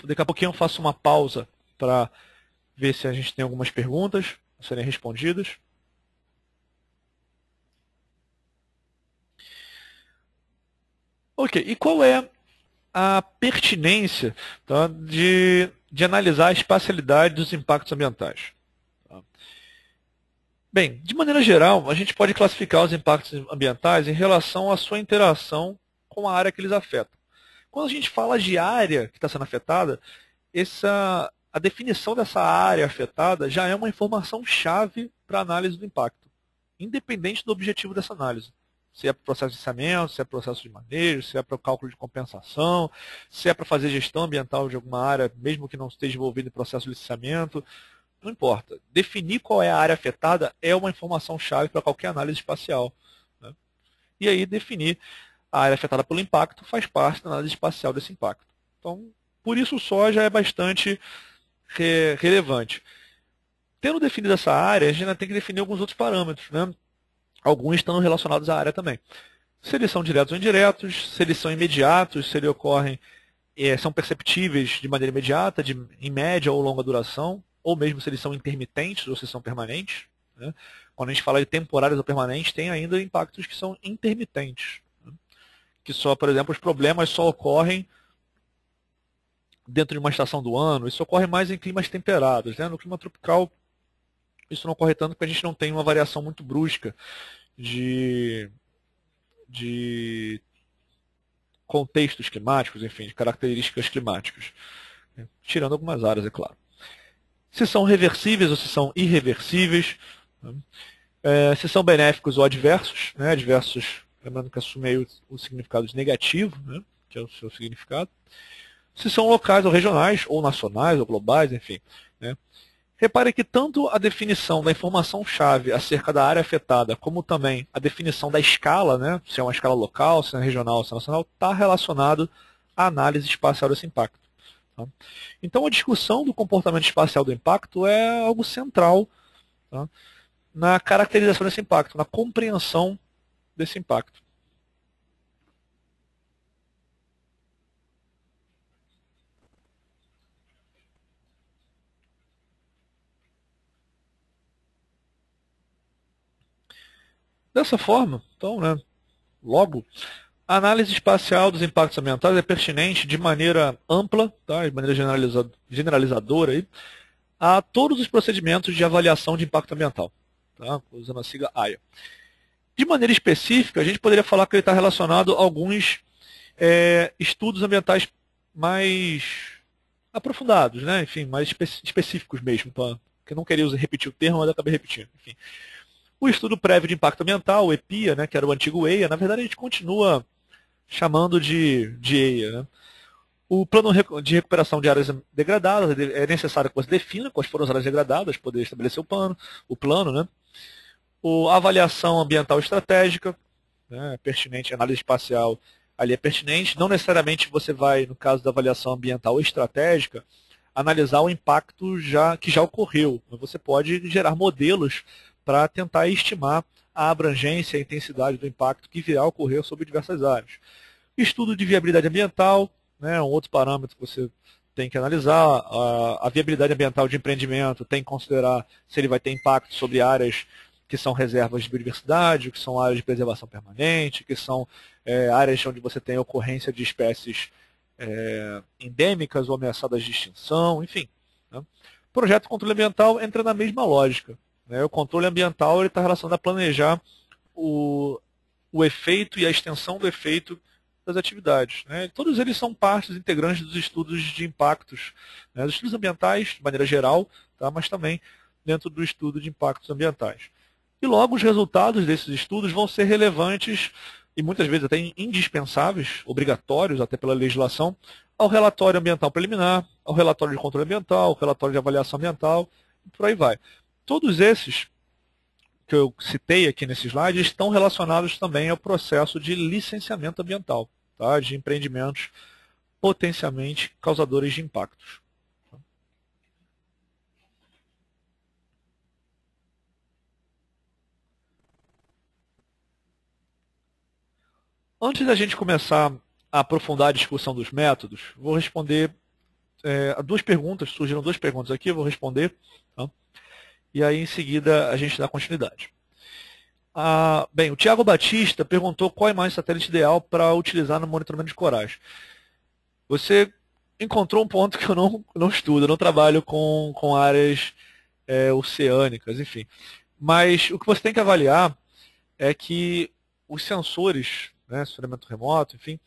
daqui a pouquinho eu faço uma pausa para ver se a gente tem algumas perguntas a serem respondidas. Ok, e qual é a pertinência, tá, de analisar a espacialidade dos impactos ambientais? Tá? Bem, de maneira geral, a gente pode classificar os impactos ambientais em relação à sua interação com a área que eles afetam. Quando a gente fala de área que está sendo afetada, a definição dessa área afetada já é uma informação-chave para a análise do impacto, independente do objetivo dessa análise. Se é para o processo de licenciamento, se é para o processo de manejo, se é para o cálculo de compensação, se é para fazer gestão ambiental de alguma área, mesmo que não esteja envolvido em processo de licenciamento, não importa. Definir qual é a área afetada é uma informação-chave para qualquer análise espacial. Né? E aí definir a área afetada pelo impacto faz parte da análise espacial desse impacto. Então, por isso só já é bastante relevante. Tendo definido essa área, a gente ainda tem que definir alguns outros parâmetros, né? Alguns estão relacionados à área também. Se eles são diretos ou indiretos, se eles são imediatos, se eles ocorrem, são perceptíveis de maneira imediata, em média ou longa duração, ou mesmo se eles são intermitentes ou se são permanentes. Né? Quando a gente fala de temporários ou permanentes, tem ainda impactos que são intermitentes. Né? Que só, por exemplo, os problemas só ocorrem dentro de uma estação do ano, isso ocorre mais em climas temperados. Né? No clima tropical, isso não ocorre tanto porque a gente não tem uma variação muito brusca de contextos climáticos, enfim, de características climáticas. Né? Tirando algumas áreas, é claro. Se são reversíveis ou se são irreversíveis, né? Se são benéficos ou adversos, né? Adversos, lembrando que assumem o significado de negativo, né? Que é o seu significado. Se são locais ou regionais, ou nacionais ou globais, enfim. Né? Repare que tanto a definição da informação-chave acerca da área afetada, como também a definição da escala, né? Se é uma escala local, se é regional, se é nacional, está relacionado à análise espacial desse impacto. Tá? Então a discussão do comportamento espacial do impacto é algo central, tá? Na caracterização desse impacto, na compreensão desse impacto. Dessa forma, então, né, logo, a análise espacial dos impactos ambientais é pertinente de maneira ampla, tá, de maneira generalizadora, aí, a todos os procedimentos de avaliação de impacto ambiental, tá, usando a sigla AIA. De maneira específica, a gente poderia falar que ele está relacionado a alguns estudos ambientais mais aprofundados, né, enfim, mais específicos mesmo, tá, que eu não queria repetir o termo, mas eu acabei repetindo. Enfim. O estudo prévio de impacto ambiental, o EPIA, né, que era o antigo EIA, na verdade a gente continua chamando de EIA. Né? O plano de recuperação de áreas degradadas, é necessário que você defina quais foram as áreas degradadas, poder estabelecer o plano, né? A avaliação ambiental estratégica, né, pertinente, análise espacial ali é pertinente. Não necessariamente você vai, no caso da avaliação ambiental estratégica, analisar o impacto que já ocorreu. Você pode gerar modelos para tentar estimar a abrangência e a intensidade do impacto que virá a ocorrer sobre diversas áreas. Estudo de viabilidade ambiental, né, um outro parâmetro que você tem que analisar. A viabilidade ambiental de empreendimento tem que considerar se ele vai ter impacto sobre áreas que são reservas de biodiversidade, que são áreas de preservação permanente, que são áreas onde você tem ocorrência de espécies endêmicas ou ameaçadas de extinção, enfim. Né? O projeto de controle ambiental entra na mesma lógica. Né? O controle ambiental está relacionado a planejar o efeito e a extensão do efeito das atividades. Né? Todos eles são partes integrantes dos estudos de impactos, né? Dos estudos ambientais, de maneira geral, tá? Mas também dentro do estudo de impactos ambientais. E logo os resultados desses estudos vão ser relevantes e muitas vezes até indispensáveis, obrigatórios até pela legislação, ao relatório ambiental preliminar, ao relatório de controle ambiental, ao relatório de avaliação ambiental, e por aí vai. Todos esses que eu citei aqui nesse slide estão relacionados também ao processo de licenciamento ambiental, tá? De empreendimentos potencialmente causadores de impactos. Antes da gente começar a aprofundar a discussão dos métodos, vou responder a duas perguntas, surgiram duas perguntas aqui, eu vou responder, tá? E aí em seguida a gente dá continuidade. Bem, o Tiago Batista perguntou qual é a imagem satélite ideal para utilizar no monitoramento de corais. Você encontrou um ponto que eu não estudo, eu não trabalho com áreas oceânicas, enfim. Mas o que você tem que avaliar é que os sensores, né, sensoriamento remoto, enfim,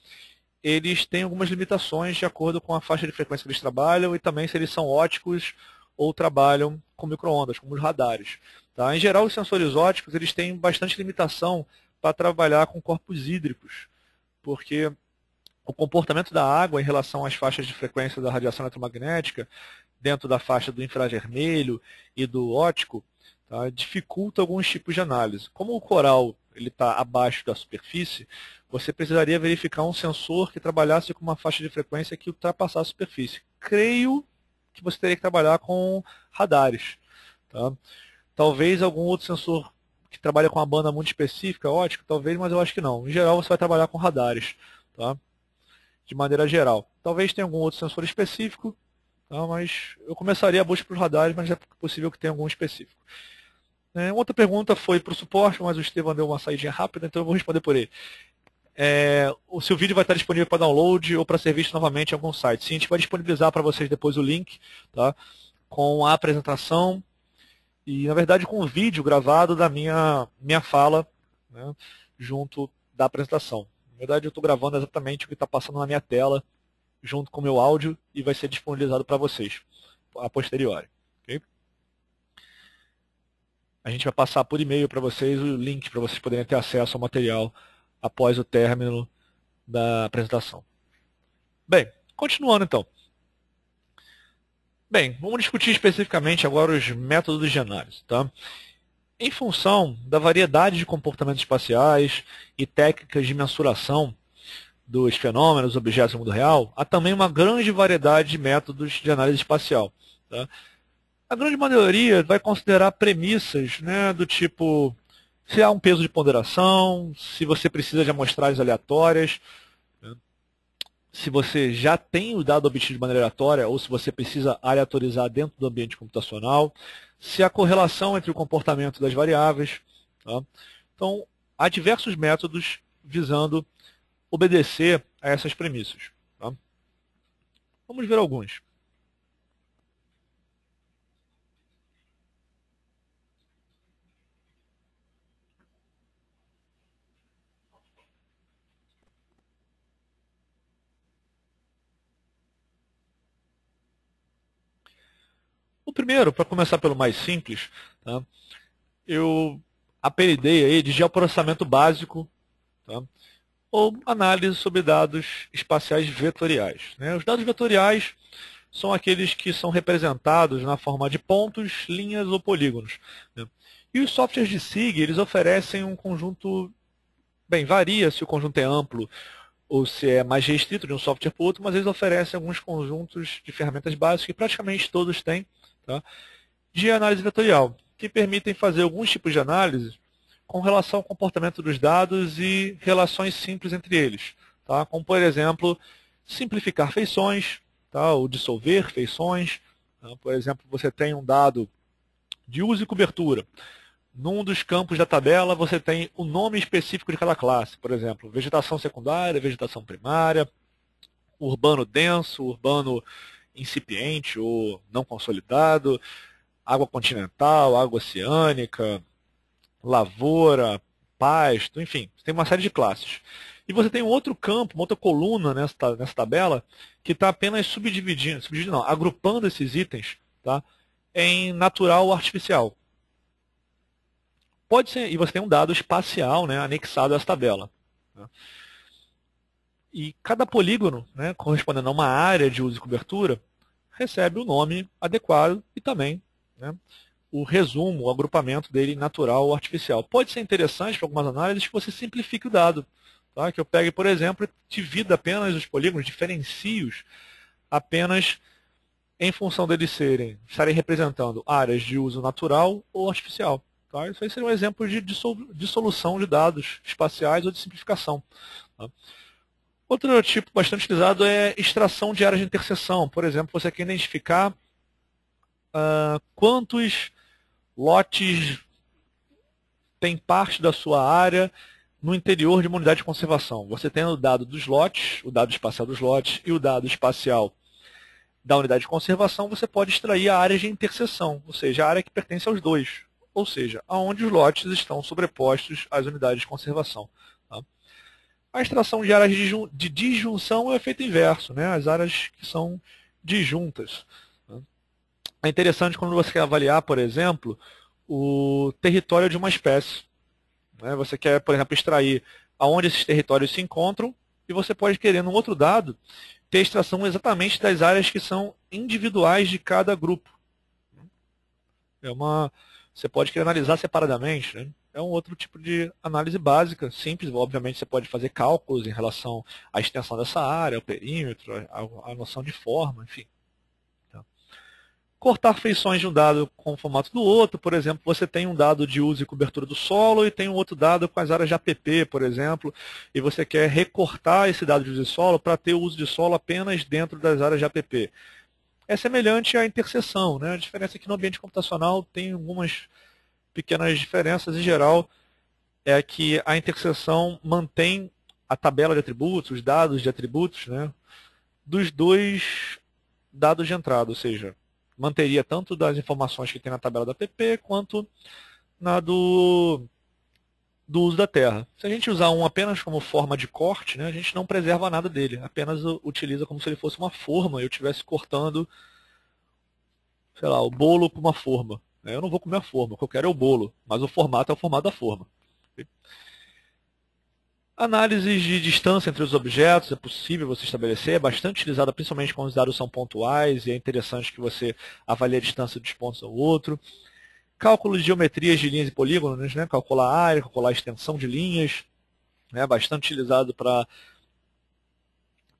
eles têm algumas limitações de acordo com a faixa de frequência que eles trabalham e também se eles são óticos ou trabalham com microondas, como os radares. Tá? Em geral, os sensores óticos eles têm bastante limitação para trabalhar com corpos hídricos, porque o comportamento da água em relação às faixas de frequência da radiação eletromagnética, dentro da faixa do infravermelho e do óptico, tá, dificulta alguns tipos de análise. Como o coral está abaixo da superfície, você precisaria verificar um sensor que trabalhasse com uma faixa de frequência que ultrapassasse a superfície. Creio que você teria que trabalhar com radares. Tá? Talvez algum outro sensor que trabalha com uma banda muito específica, ótica, talvez, mas eu acho que não. Em geral, você vai trabalhar com radares, tá? De maneira geral. Talvez tenha algum outro sensor específico, tá? Mas eu começaria a busca para os radares, mas é possível que tenha algum específico. Outra pergunta foi para o suporte, mas o Estevam deu uma saidinha rápida, então eu vou responder por ele. O seu vídeo vai estar disponível para download ou para ser visto novamente em algum site. Sim, a gente vai disponibilizar para vocês depois o link, tá? Com a apresentação e, na verdade, com o vídeo gravado da minha fala, né, junto da apresentação. Na verdade, eu estou gravando exatamente o que está passando na minha tela, junto com o meu áudio, e vai ser disponibilizado para vocês, a posteriori. Okay? A gente vai passar por e-mail para vocês o link para vocês poderem ter acesso ao material após o término da apresentação. Bem, continuando então. Bem, vamos discutir especificamente agora os métodos de análise. Tá? Em função da variedade de comportamentos espaciais e técnicas de mensuração dos fenômenos, objetos do mundo real, há também uma grande variedade de métodos de análise espacial. Tá? A grande maioria vai considerar premissas, né, do tipo se há um peso de ponderação, se você precisa de amostragens aleatórias, né, se você já tem o dado obtido de maneira aleatória ou se você precisa aleatorizar dentro do ambiente computacional, se há correlação entre o comportamento das variáveis. Tá? Então, há diversos métodos visando obedecer a essas premissas. Tá? Vamos ver alguns. O primeiro, para começar pelo mais simples, tá? Eu apelidei aí de geoprocessamento básico, tá? Ou análise sobre dados espaciais vetoriais, né? Os dados vetoriais são aqueles que são representados na forma de pontos, linhas ou polígonos, né? E os softwares de SIG, eles oferecem um conjunto, bem, varia se o conjunto é amplo ou se é mais restrito de um software para o outro, mas eles oferecem alguns conjuntos de ferramentas básicas que praticamente todos têm, tá? De análise vetorial, que permitem fazer alguns tipos de análise com relação ao comportamento dos dados e relações simples entre eles, tá? Como, por exemplo, simplificar feições, tá? Ou dissolver feições, tá? Por exemplo, você tem um dado de uso e cobertura. Num dos campos da tabela, você tem o nome específico de cada classe, por exemplo, vegetação secundária, vegetação primária, urbano denso, urbano incipiente ou não consolidado, água continental, água oceânica, lavoura, pasto, enfim, tem uma série de classes. E você tem um outro campo, uma outra coluna nessa tabela, que está apenas subdividindo não, agrupando esses itens, tá, em natural ou artificial. Pode ser, e você tem um dado espacial, né, anexado a essa tabela, né? E cada polígono, né, correspondendo a uma área de uso e cobertura, recebe o nome adequado e também, né, o resumo, o agrupamento dele natural ou artificial. Pode ser interessante para algumas análises que você simplifique o dado, tá? Que eu pegue, por exemplo, e divida apenas os polígonos, diferencie-os apenas em função deles estarem representando áreas de uso natural ou artificial. Tá? Isso aí seria um exemplo de dissolução de dados espaciais ou de simplificação. Tá? Outro tipo bastante utilizado é extração de áreas de interseção. Por exemplo, você quer identificar quantos lotes tem parte da sua área no interior de uma unidade de conservação. Você tem o dado dos lotes, o dado espacial dos lotes e o dado espacial da unidade de conservação, você pode extrair a área de interseção, ou seja, a área que pertence aos dois, ou seja, aonde os lotes estão sobrepostos às unidades de conservação. Tá? A extração de áreas de disjunção é o efeito inverso, né? As áreas que são disjuntas. Tá? É interessante quando você quer avaliar, por exemplo, o território de uma espécie. Né? Você quer, por exemplo, extrair aonde esses territórios se encontram e você pode querer, num outro dado, ter a extração exatamente das áreas que são individuais de cada grupo. Você pode querer analisar separadamente, né? É um outro tipo de análise básica, simples. Obviamente você pode fazer cálculos em relação à extensão dessa área, ao perímetro, à noção de forma, enfim. Cortar feições de um dado com o formato do outro, por exemplo, você tem um dado de uso e cobertura do solo e tem um outro dado com as áreas de APP, por exemplo, e você quer recortar esse dado de uso de solo para ter o uso de solo apenas dentro das áreas de APP. É semelhante à interseção, né? A diferença é que no ambiente computacional tem algumas pequenas diferenças. Em geral, é que a interseção mantém a tabela de atributos, os dados de atributos, né, dos dois dados de entrada, ou seja, manteria tanto das informações que tem na tabela da APP quanto na do uso da terra. Se a gente usar um apenas como forma de corte, né, a gente não preserva nada dele, apenas utiliza como se ele fosse uma forma e eu estivesse cortando, sei lá, o bolo com uma forma. Eu não vou comer a forma, o que eu quero é o bolo, mas o formato é o formato da forma. Análises de distância entre os objetos é possível você estabelecer, é bastante utilizada principalmente quando os dados são pontuais e é interessante que você avalie a distância dos pontos ao outro. Cálculo de geometrias de linhas e polígonos, né? Calcular a área, calcular a extensão de linhas, né? Bastante utilizado para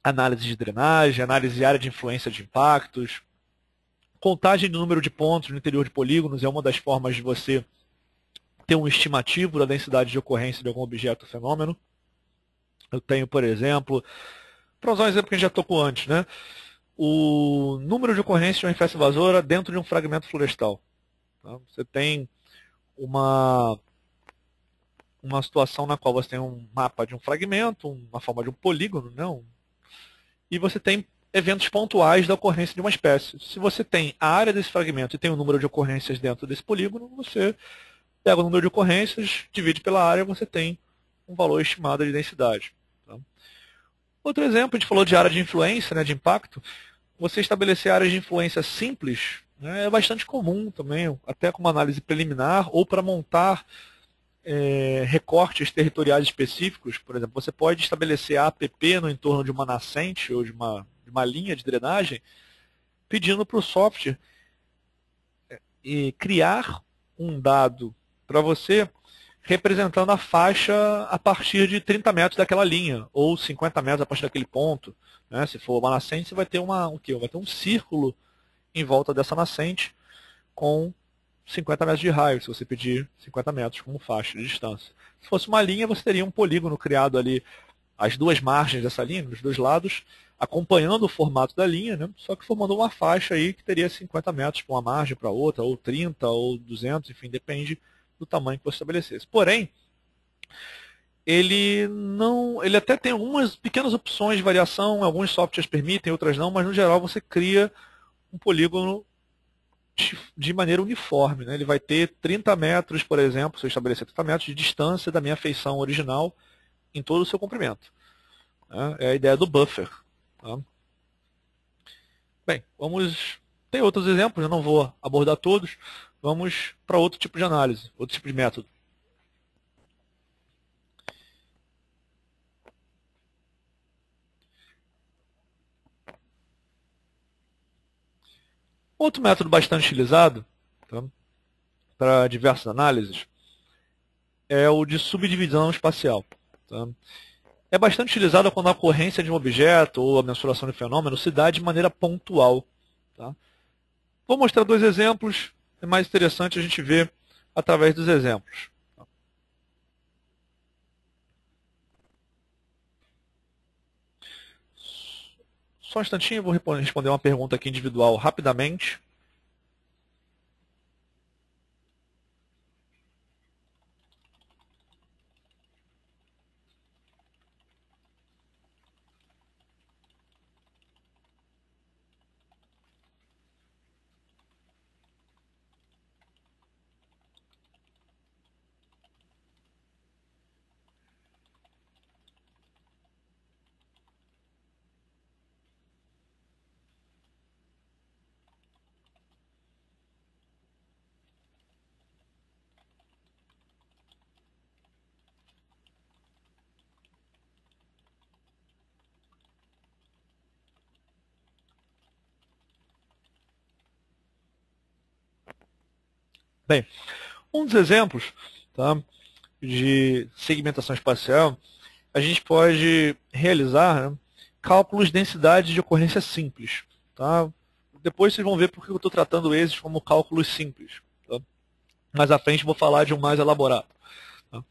análise de drenagem, análise de área de influência de impactos. Contagem do número de pontos no interior de polígonos é uma das formas de você ter um estimativo da densidade de ocorrência de algum objeto ou fenômeno. Eu tenho, por exemplo, para usar um exemplo que a gente já tocou antes, né? O número de ocorrências de uma espécie invasora dentro de um fragmento florestal. Tá? Você tem uma situação na qual você tem um mapa de um fragmento, uma forma de um polígono, não? E você tem eventos pontuais da ocorrência de uma espécie. Se você tem a área desse fragmento e tem o número de ocorrências dentro desse polígono, você pega o número de ocorrências, divide pela área, você tem um valor estimado de densidade. Tá? Outro exemplo, a gente falou de área de influência, né, de impacto. Você estabelecer áreas de influência simples, né, é bastante comum também, até com uma análise preliminar ou para montar recortes territoriais específicos. Por exemplo, você pode estabelecer a APP no entorno de uma nascente ou de uma linha de drenagem, pedindo para o software criar um dado para você representando a faixa a partir de 30 metros daquela linha, ou 50 metros a partir daquele ponto. Né? Se for uma nascente, você vai ter vai ter um círculo em volta dessa nascente com 50 metros de raio, se você pedir 50 metros como faixa de distância. Se fosse uma linha, você teria um polígono criado ali, as duas margens dessa linha, nos dois lados, acompanhando o formato da linha, né? Só que formando uma faixa aí que teria 50 metros para uma margem para outra, ou 30, ou 200, enfim, depende do tamanho que você estabelecesse. Porém, ele até tem algumas pequenas opções de variação, alguns softwares permitem, outras não, mas no geral você cria um polígono de maneira uniforme. Né? Ele vai ter 30 metros, por exemplo, se eu estabelecer 30 metros de distância da minha feição original em todo o seu comprimento. Né? É a ideia do buffer. Tá? Bem, tem outros exemplos, eu não vou abordar todos. Vamos para outro tipo de análise, outro tipo de método. Outro método bastante utilizado, tá, para diversas análises é o de subdivisão espacial. Tá? É bastante utilizado quando a ocorrência de um objeto ou a mensuração de fenômeno se dá de maneira pontual. Tá? Vou mostrar dois exemplos, é mais interessante a gente ver através dos exemplos. Só um instantinho, eu vou responder uma pergunta aqui individual rapidamente. Bem, um dos exemplos, tá, de segmentação espacial, a gente pode realizar, né, cálculos de densidade de ocorrência simples. Tá? Depois vocês vão ver porque eu estou tratando esses como cálculos simples. Tá? Mais à frente vou falar de um mais elaborado. Tá?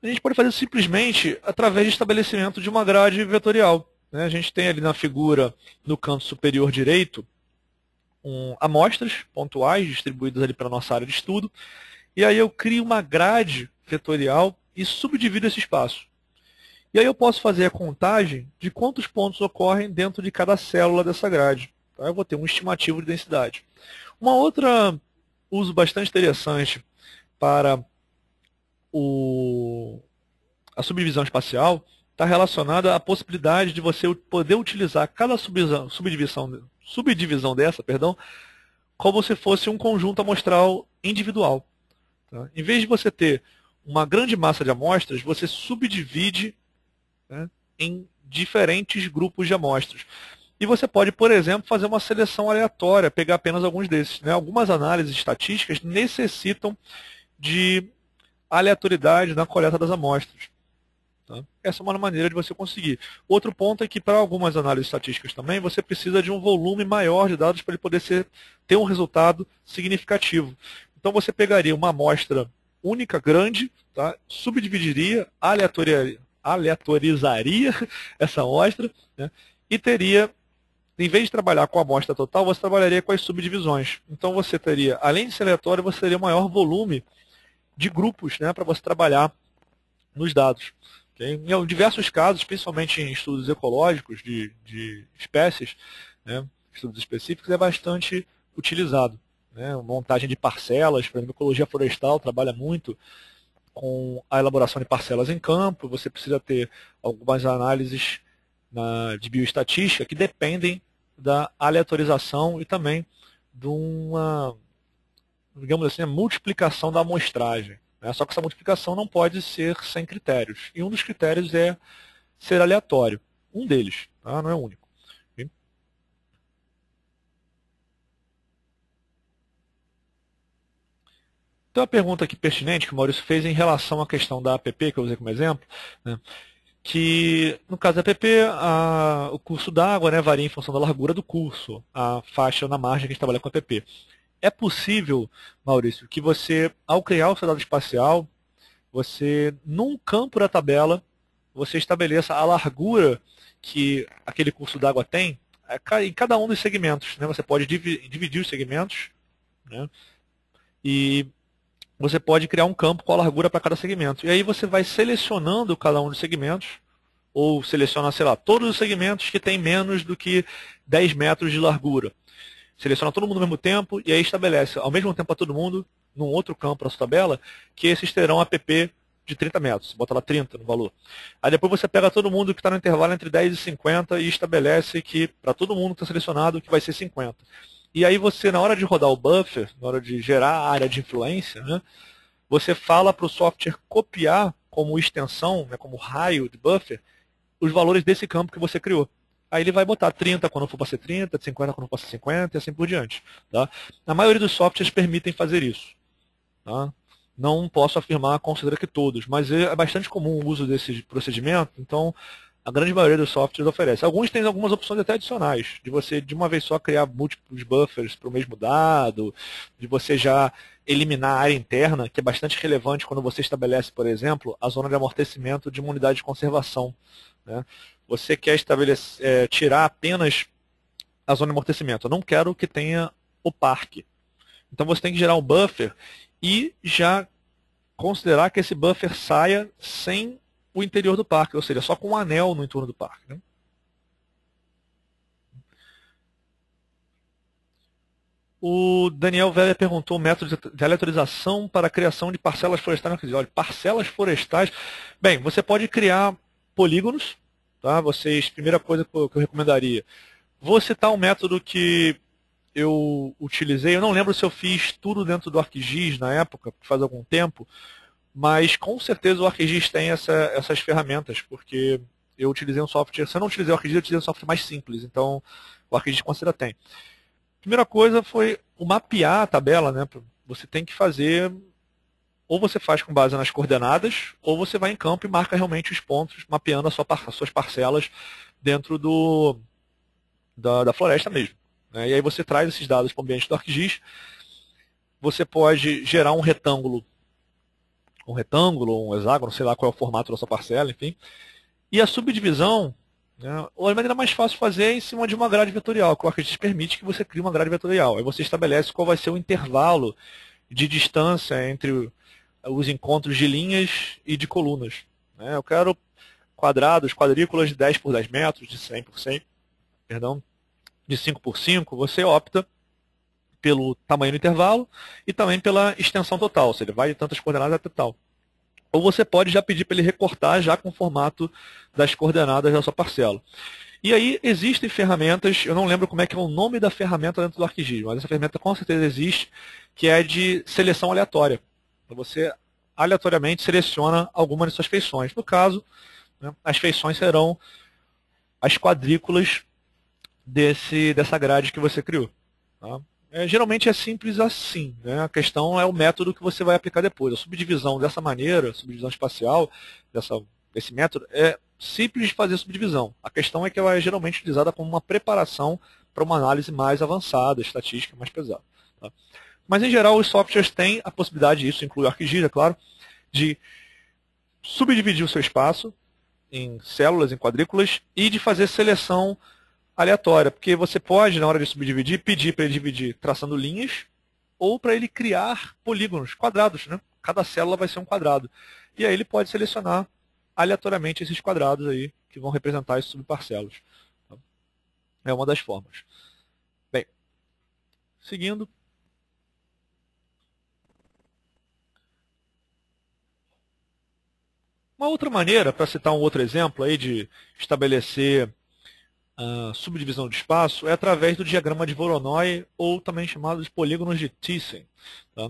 A gente pode fazer simplesmente através de estabelecimento de uma grade vetorial. Né? A gente tem ali na figura, no canto superior direito, amostras pontuais distribuídas ali para a nossa área de estudo. E aí eu crio uma grade vetorial e subdivido esse espaço. E aí eu posso fazer a contagem de quantos pontos ocorrem dentro de cada célula dessa grade. Tá? Eu vou ter um estimativo de densidade. Uma outra uso bastante interessante para a subdivisão espacial está relacionada à possibilidade de você poder utilizar cada subdivisão dessa, como se fosse um conjunto amostral individual. Tá? Em vez de você ter uma grande massa de amostras, você subdivide, né, em diferentes grupos de amostras. E você pode, por exemplo, fazer uma seleção aleatória, pegar apenas alguns desses. Né? Algumas análises estatísticas necessitam de aleatoriedade na coleta das amostras. Tá? Essa é uma maneira de você conseguir. Outro ponto é que, para algumas análises estatísticas também, você precisa de um volume maior de dados para ele poder ter um resultado significativo. Então, você pegaria uma amostra única, grande, tá? Subdividiria, aleatorizaria essa amostra, né? E teria, em vez de trabalhar com a amostra total, você trabalharia com as subdivisões. Então, você teria, além de ser aleatório, você teria um maior volume de grupos, né, para você trabalhar nos dados. Okay? Em diversos casos, principalmente em estudos ecológicos de espécies, né, estudos específicos, é bastante utilizado. Né? Montagem de parcelas, por exemplo, a ecologia florestal trabalha muito com a elaboração de parcelas em campo. Você precisa ter algumas análises de bioestatística que dependem da aleatorização e também de uma, digamos assim, a multiplicação da amostragem. né? Só que essa multiplicação não pode ser sem critérios. E um dos critérios é ser aleatório. Um deles, tá? Não é o único. Ok? Então a pergunta aqui pertinente que o Maurício fez em relação à questão da APP, que eu usei como exemplo, né? Que no caso da APP, o curso d'água, né, varia em função da largura do curso, a faixa na margem que a gente trabalha com a APP. É possível, Maurício, que você, ao criar o seu dado espacial, você, num campo da tabela, você estabeleça a largura que aquele curso d'água tem em cada um dos segmentos, né? Você pode dividir os segmentos, né? E você pode criar um campo com a largura para cada segmento. E aí você vai selecionando cada um dos segmentos, ou seleciona, sei lá, todos os segmentos que têm menos do que 10 metros de largura. Seleciona todo mundo ao mesmo tempo e aí estabelece ao mesmo tempo para todo mundo, num outro campo da sua tabela, que esses terão APP de 30 metros. Bota lá 30 no valor. Aí depois você pega todo mundo que está no intervalo entre 10 e 50 e estabelece que para todo mundo que está selecionado que vai ser 50. E aí você, na hora de rodar o buffer, na hora de gerar a área de influência, né, você fala para o software copiar como extensão, né, como raio de buffer, os valores desse campo que você criou. Aí ele vai botar 30 quando for para ser 30, 50 quando for para ser 50 e assim por diante. Tá? A maioria dos softwares permitem fazer isso. Tá? Não posso afirmar, considero que todos, mas é bastante comum o uso desse procedimento, então a grande maioria dos softwares oferece. Alguns têm algumas opções até adicionais, de você de uma vez só criar múltiplos buffers para o mesmo dado, de você já eliminar a área interna, que é bastante relevante quando você estabelece, por exemplo, a zona de amortecimento de uma unidade de conservação. Né? Você quer estabelecer, tirar apenas a zona de amortecimento. Eu não quero que tenha o parque. Então você tem que gerar um buffer e já considerar que esse buffer saia sem o interior do parque, ou seja, só com um anel no entorno do parque. Né? O Daniel Velha perguntou o método de aleatorização para a criação de parcelas florestais. Olha, parcelas florestais. Bem, você pode criar polígonos. Tá? Vocês, primeira coisa que eu recomendaria, vou citar um método que eu utilizei. Eu não lembro se eu fiz tudo dentro do ArcGIS na época, faz algum tempo, mas com certeza o ArcGIS tem essas ferramentas, porque eu utilizei um software, se eu não utilizei o ArcGIS, eu utilizei um software mais simples, então o ArcGIS com certeza tem. Primeira coisa foi o mapear a tabela, né? Você tem que fazer, ou você faz com base nas coordenadas, ou você vai em campo e marca realmente os pontos, mapeando as suas parcelas dentro da floresta mesmo. Né? E aí você traz esses dados para o ambiente do ArcGIS, você pode gerar um retângulo, um hexágono, sei lá qual é o formato da sua parcela, enfim. E a subdivisão, né, a maneira mais fácil de fazer é em cima de uma grade vetorial, que o ArcGIS permite que você crie uma grade vetorial. Aí você estabelece qual vai ser o intervalo de distância entre os encontros de linhas e de colunas. Né? Eu quero quadrados, quadrículas de 10 por 10 metros, de 100 por 100, perdão, de 5 por 5, você opta pelo tamanho do intervalo e também pela extensão total, ou seja, vai de tantas coordenadas até tal. Ou você pode já pedir para ele recortar já com o formato das coordenadas da sua parcela. E aí existem ferramentas, eu não lembro como é que é o nome da ferramenta dentro do ArcGIS, mas essa ferramenta com certeza existe, que é de seleção aleatória. Então você aleatoriamente seleciona alguma de suas feições. No caso, né, as feições serão as quadrículas dessa grade que você criou. Tá? Geralmente é simples assim. Né? A questão é o método que você vai aplicar depois. A subdivisão dessa maneira, subdivisão espacial, desse método, é simples de fazer subdivisão. A questão é que ela é geralmente utilizada como uma preparação para uma análise mais avançada, estatística mais pesada. Tá? Mas, em geral, os softwares têm a possibilidade, isso inclui o ArcGIS, é claro, de subdividir o seu espaço em células, em quadrículas, e de fazer seleção aleatória, porque você pode, na hora de subdividir, pedir para ele dividir traçando linhas ou para ele criar polígonos, quadrados. Né? Cada célula vai ser um quadrado. E aí ele pode selecionar aleatoriamente esses quadrados aí que vão representar as subparcelas. É uma das formas. Bem, seguindo. Uma outra maneira, para citar um outro exemplo aí de estabelecer a subdivisão de espaço, é através do diagrama de Voronoi, ou também chamado de polígonos de Thyssen. Tá?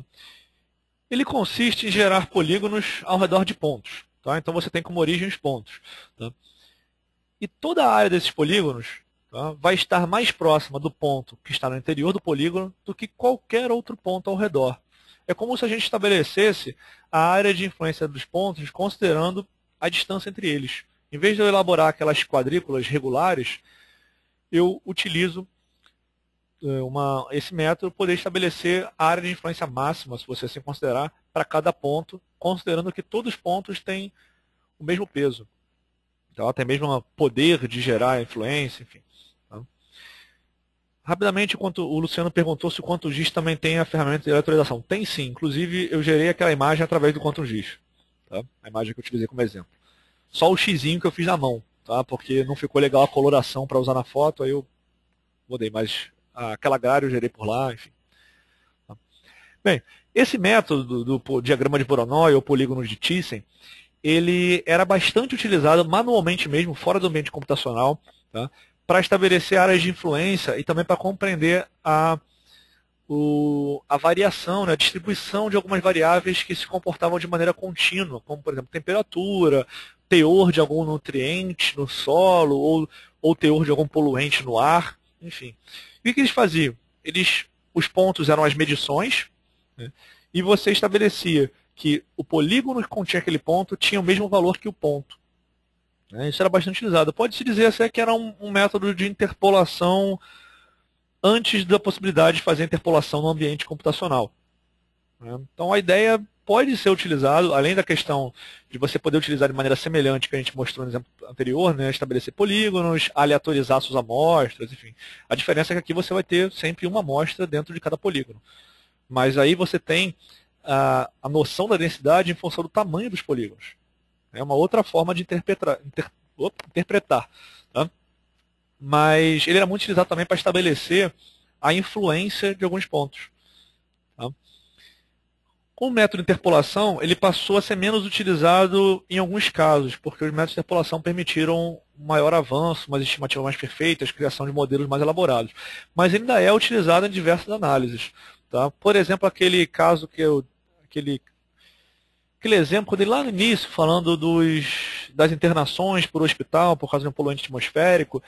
Ele consiste em gerar polígonos ao redor de pontos. Tá? Então você tem como origem os pontos. Tá? E toda a área desses polígonos, tá, vai estar mais próxima do ponto que está no interior do polígono do que qualquer outro ponto ao redor. É como se a gente estabelecesse a área de influência dos pontos considerando a distância entre eles. Em vez de eu elaborar aquelas quadrículas regulares, eu utilizo esse método para poder estabelecer a área de influência máxima, se você assim considerar, para cada ponto, considerando que todos os pontos têm o mesmo peso. Então, ela tem mesmo o poder de gerar influência, enfim. Tá? Rapidamente, o Luciano perguntou se o Quantum GIS também tem a ferramenta de eletroização. Tem sim, inclusive eu gerei aquela imagem através do Quantum GIS. Tá? A imagem que eu utilizei como exemplo. Só o xizinho que eu fiz na mão, tá? Porque não ficou legal a coloração para usar na foto, aí eu mudei, mas aquela grade eu gerei por lá, enfim. Tá? Bem, esse método do diagrama de Voronoi ou polígono de Thyssen, ele era bastante utilizado manualmente mesmo, fora do ambiente computacional, tá? Para estabelecer áreas de influência e também para compreender a variação, né, a distribuição de algumas variáveis que se comportavam de maneira contínua, como, por exemplo, temperatura, teor de algum nutriente no solo, ou teor de algum poluente no ar, enfim. E o que eles faziam? Os pontos eram as medições, né, e você estabelecia que o polígono que continha aquele ponto tinha o mesmo valor que o ponto. Isso era bastante utilizado. Pode-se dizer até que era um método de interpolação antes da possibilidade de fazer interpolação no ambiente computacional. Então a ideia pode ser utilizada, além da questão de você poder utilizar de maneira semelhante que a gente mostrou no exemplo anterior, né, estabelecer polígonos, aleatorizar suas amostras, enfim. A diferença é que aqui você vai ter sempre uma amostra dentro de cada polígono. Mas aí você tem a noção da densidade em função do tamanho dos polígonos. É uma outra forma de interpretar. Tá? Mas ele era muito utilizado também para estabelecer a influência de alguns pontos. Tá? Com o método de interpolação, ele passou a ser menos utilizado em alguns casos, porque os métodos de interpolação permitiram um maior avanço, umas estimativas mais perfeitas, criação de modelos mais elaborados. Mas ele ainda é utilizado em diversas análises. Tá? Por exemplo, aquele caso aquele exemplo, quando ele lá no início, falando das internações por hospital por causa de um poluente atmosférico,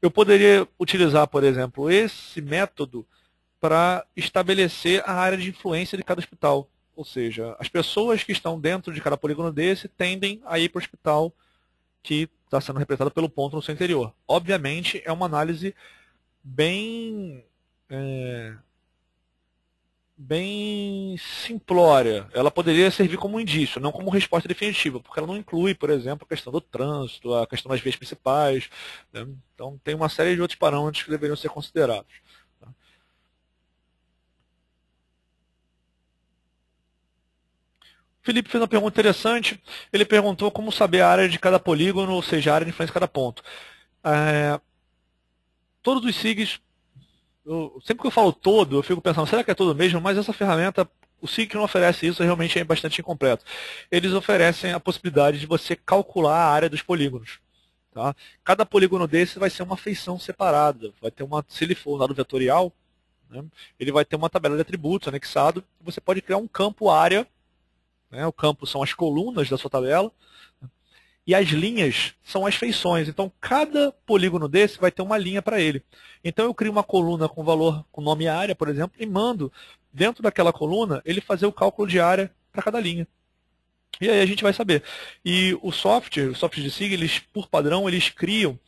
eu poderia utilizar, por exemplo, esse método para estabelecer a área de influência de cada hospital. Ou seja, as pessoas que estão dentro de cada polígono desse tendem a ir para o hospital que está sendo representado pelo ponto no seu interior. Obviamente, é uma análise bem simplória. Ela poderia servir como um indício, não como resposta definitiva, porque ela não inclui, por exemplo, a questão do trânsito, a questão das vias principais. Né? Então, tem uma série de outros parâmetros que deveriam ser considerados. Tá? O Felipe fez uma pergunta interessante. Ele perguntou como saber a área de cada polígono, ou seja, a área de influência de cada ponto. Todos os SIGs, sempre que eu falo todo, eu fico pensando, será que é todo mesmo? Mas essa ferramenta, o SIG que não oferece isso, realmente é bastante incompleto. Eles oferecem a possibilidade de você calcular a área dos polígonos. Tá? Cada polígono desse vai ser uma feição separada. Vai ter se ele for um dado vetorial, né, ele vai ter uma tabela de atributos anexado. Você pode criar um campo área. Né, o campo são as colunas da sua tabela. E as linhas são as feições. Então, cada polígono desse vai ter uma linha para ele. Então, eu crio uma coluna com valor, com nome área, por exemplo, e mando, dentro daquela coluna, ele fazer o cálculo de área para cada linha. E aí a gente vai saber. E os softwares de SIG, por padrão, eles criam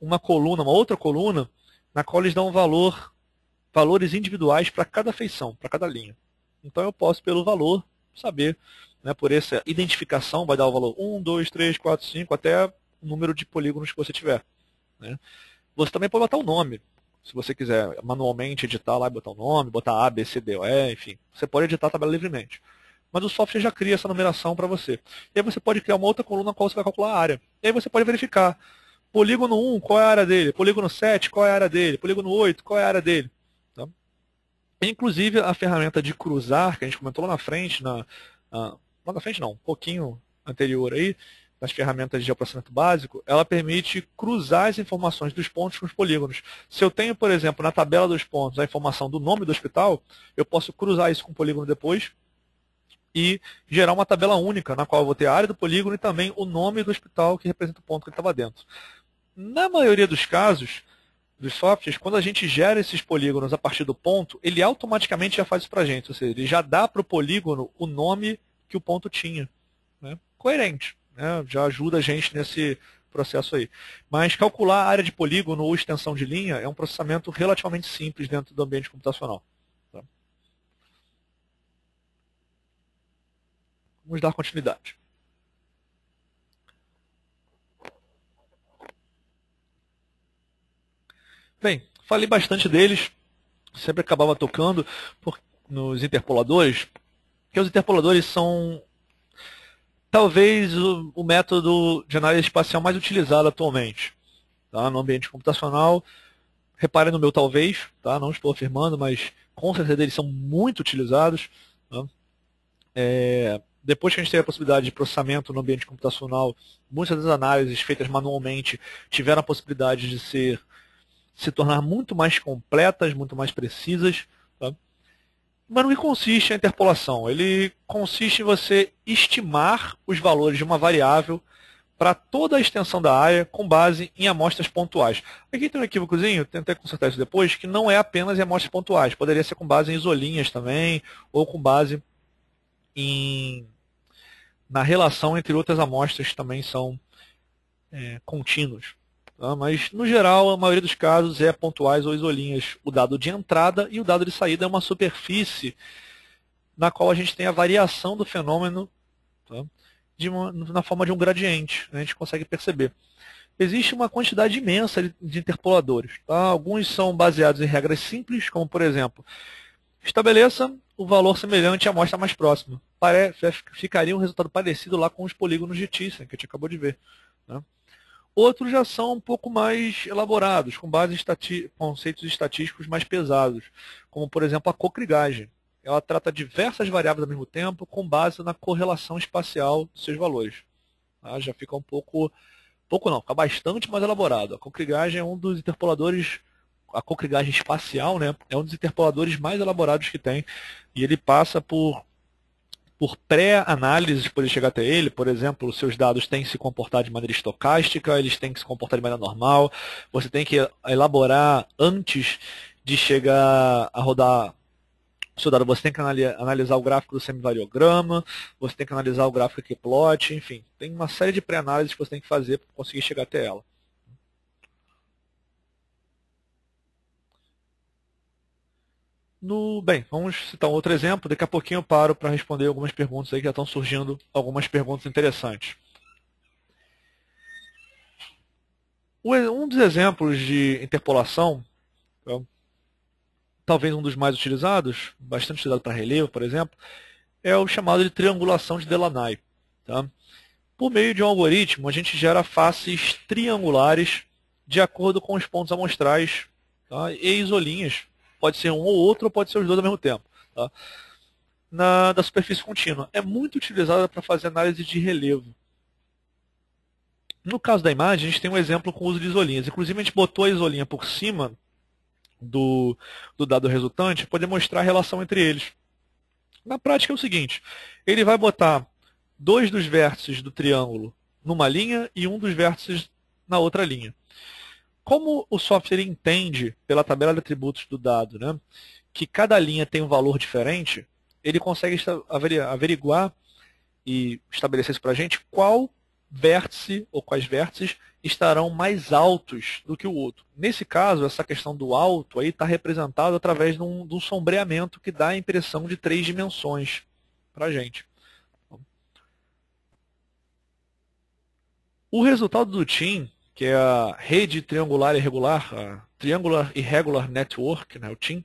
uma coluna, uma outra coluna, na qual eles dão valores individuais para cada feição, para cada linha. Então, eu posso, pelo valor, saber, né, por essa identificação, vai dar o valor 1, 2, 3, 4, 5, até o número de polígonos que você tiver. Né? Você também pode botar o nome, se você quiser manualmente editar lá e botar o nome, botar A, B, C, D, E, enfim. Você pode editar a tabela livremente. Mas o software já cria essa numeração para você. E aí você pode criar uma outra coluna na qual você vai calcular a área. E aí você pode verificar. Polígono 1, qual é a área dele? Polígono 7, qual é a área dele? Polígono 8, qual é a área dele? Tá? Inclusive, a ferramenta de cruzar, que a gente comentou lá na frente, lá na frente não, um pouquinho anterior aí, nas ferramentas de geoprocessamento básico, ela permite cruzar as informações dos pontos com os polígonos. Se eu tenho, por exemplo, na tabela dos pontos a informação do nome do hospital, eu posso cruzar isso com o polígono depois e gerar uma tabela única, na qual eu vou ter a área do polígono e também o nome do hospital que representa o ponto que ele estava dentro. Na maioria dos casos, dos softwares, quando a gente gera esses polígonos a partir do ponto, ele automaticamente já faz isso para a gente, ou seja, ele já dá para o polígono o nome que o ponto tinha. Né? Coerente, né? Já ajuda a gente nesse processo aí. Mas calcular a área de polígono ou extensão de linha é um processamento relativamente simples dentro do ambiente computacional. Tá? Vamos dar continuidade. Bem, falei bastante deles, sempre acabava tocando nos interpoladores, porque os interpoladores são talvez o método de análise espacial mais utilizado atualmente, tá? No ambiente computacional. Reparem no meu talvez, tá? Não estou afirmando, mas com certeza eles são muito utilizados. Tá? Depois que a gente teve a possibilidade de processamento no ambiente computacional, muitas das análises feitas manualmente tiveram a possibilidade de se tornar muito mais completas, muito mais precisas. Tá? Mas no que consiste a interpolação? Ele consiste em você estimar os valores de uma variável para toda a extensão da área com base em amostras pontuais. Aqui tem um equívocozinho, tentei consertar isso depois, que não é apenas em amostras pontuais. Poderia ser com base em isolinhas também, ou com base na relação entre outras amostras que também são contínuas. Tá? Mas, no geral, a maioria dos casos é pontuais ou isolinhas. O dado de entrada e o dado de saída é uma superfície na qual a gente tem a variação do fenômeno, tá? Na forma de um gradiente. A gente consegue perceber. Existe uma quantidade imensa de interpoladores. Tá? Alguns são baseados em regras simples, como, por exemplo, estabeleça o valor semelhante à amostra mais próxima. Ficaria um resultado parecido lá com os polígonos de Thyssen, que a gente acabou de ver. Né? Outros já são um pouco mais elaborados, com base em conceitos estatísticos mais pesados, como, por exemplo, a cocrigagem. Ela trata diversas variáveis ao mesmo tempo, com base na correlação espacial dos seus valores. Tá? Já fica fica bastante mais elaborado. A cocrigagem é um dos interpoladores, a cocrigagem espacial, né, é um dos interpoladores mais elaborados que tem, e ele passa por pré-análises para ele chegar até ele. Por exemplo, os seus dados têm que se comportar de maneira estocástica, eles têm que se comportar de maneira normal, você tem que elaborar antes de chegar a rodar o seu dado, você tem que analisar o gráfico do semivariograma, você tem que analisar o gráfico Q-plot, enfim, tem uma série de pré-análises que você tem que fazer para conseguir chegar até ela. Bem, vamos citar um outro exemplo. Daqui a pouquinho eu paro para responder algumas perguntas aí, que já estão surgindo algumas perguntas interessantes. Um dos exemplos de interpolação, talvez um dos mais utilizados, bastante utilizado para relevo, por exemplo, é o chamado de triangulação de Delaunay. Tá? Por meio de um algoritmo, a gente gera faces triangulares de acordo com os pontos amostrais, tá? E isolinhas. Pode ser um ou outro, ou pode ser os dois ao mesmo tempo. Tá? Da superfície contínua. É muito utilizada para fazer análise de relevo. No caso da imagem, a gente tem um exemplo com o uso de isolinhas. Inclusive, a gente botou a isolinha por cima do dado resultante para demonstrar a relação entre eles. Na prática é o seguinte, ele vai botar dois dos vértices do triângulo numa linha e um dos vértices na outra linha. Como o software entende, pela tabela de atributos do dado, né, que cada linha tem um valor diferente, ele consegue averiguar e estabelecer isso para a gente qual vértice ou quais vértices estarão mais altos do que o outro. Nesse caso, essa questão do alto aí está representada através de um sombreamento que dá a impressão de 3 dimensões para a gente. O resultado do TIM, que é a rede triangular irregular, a Triangular Irregular Network, né, o TIM,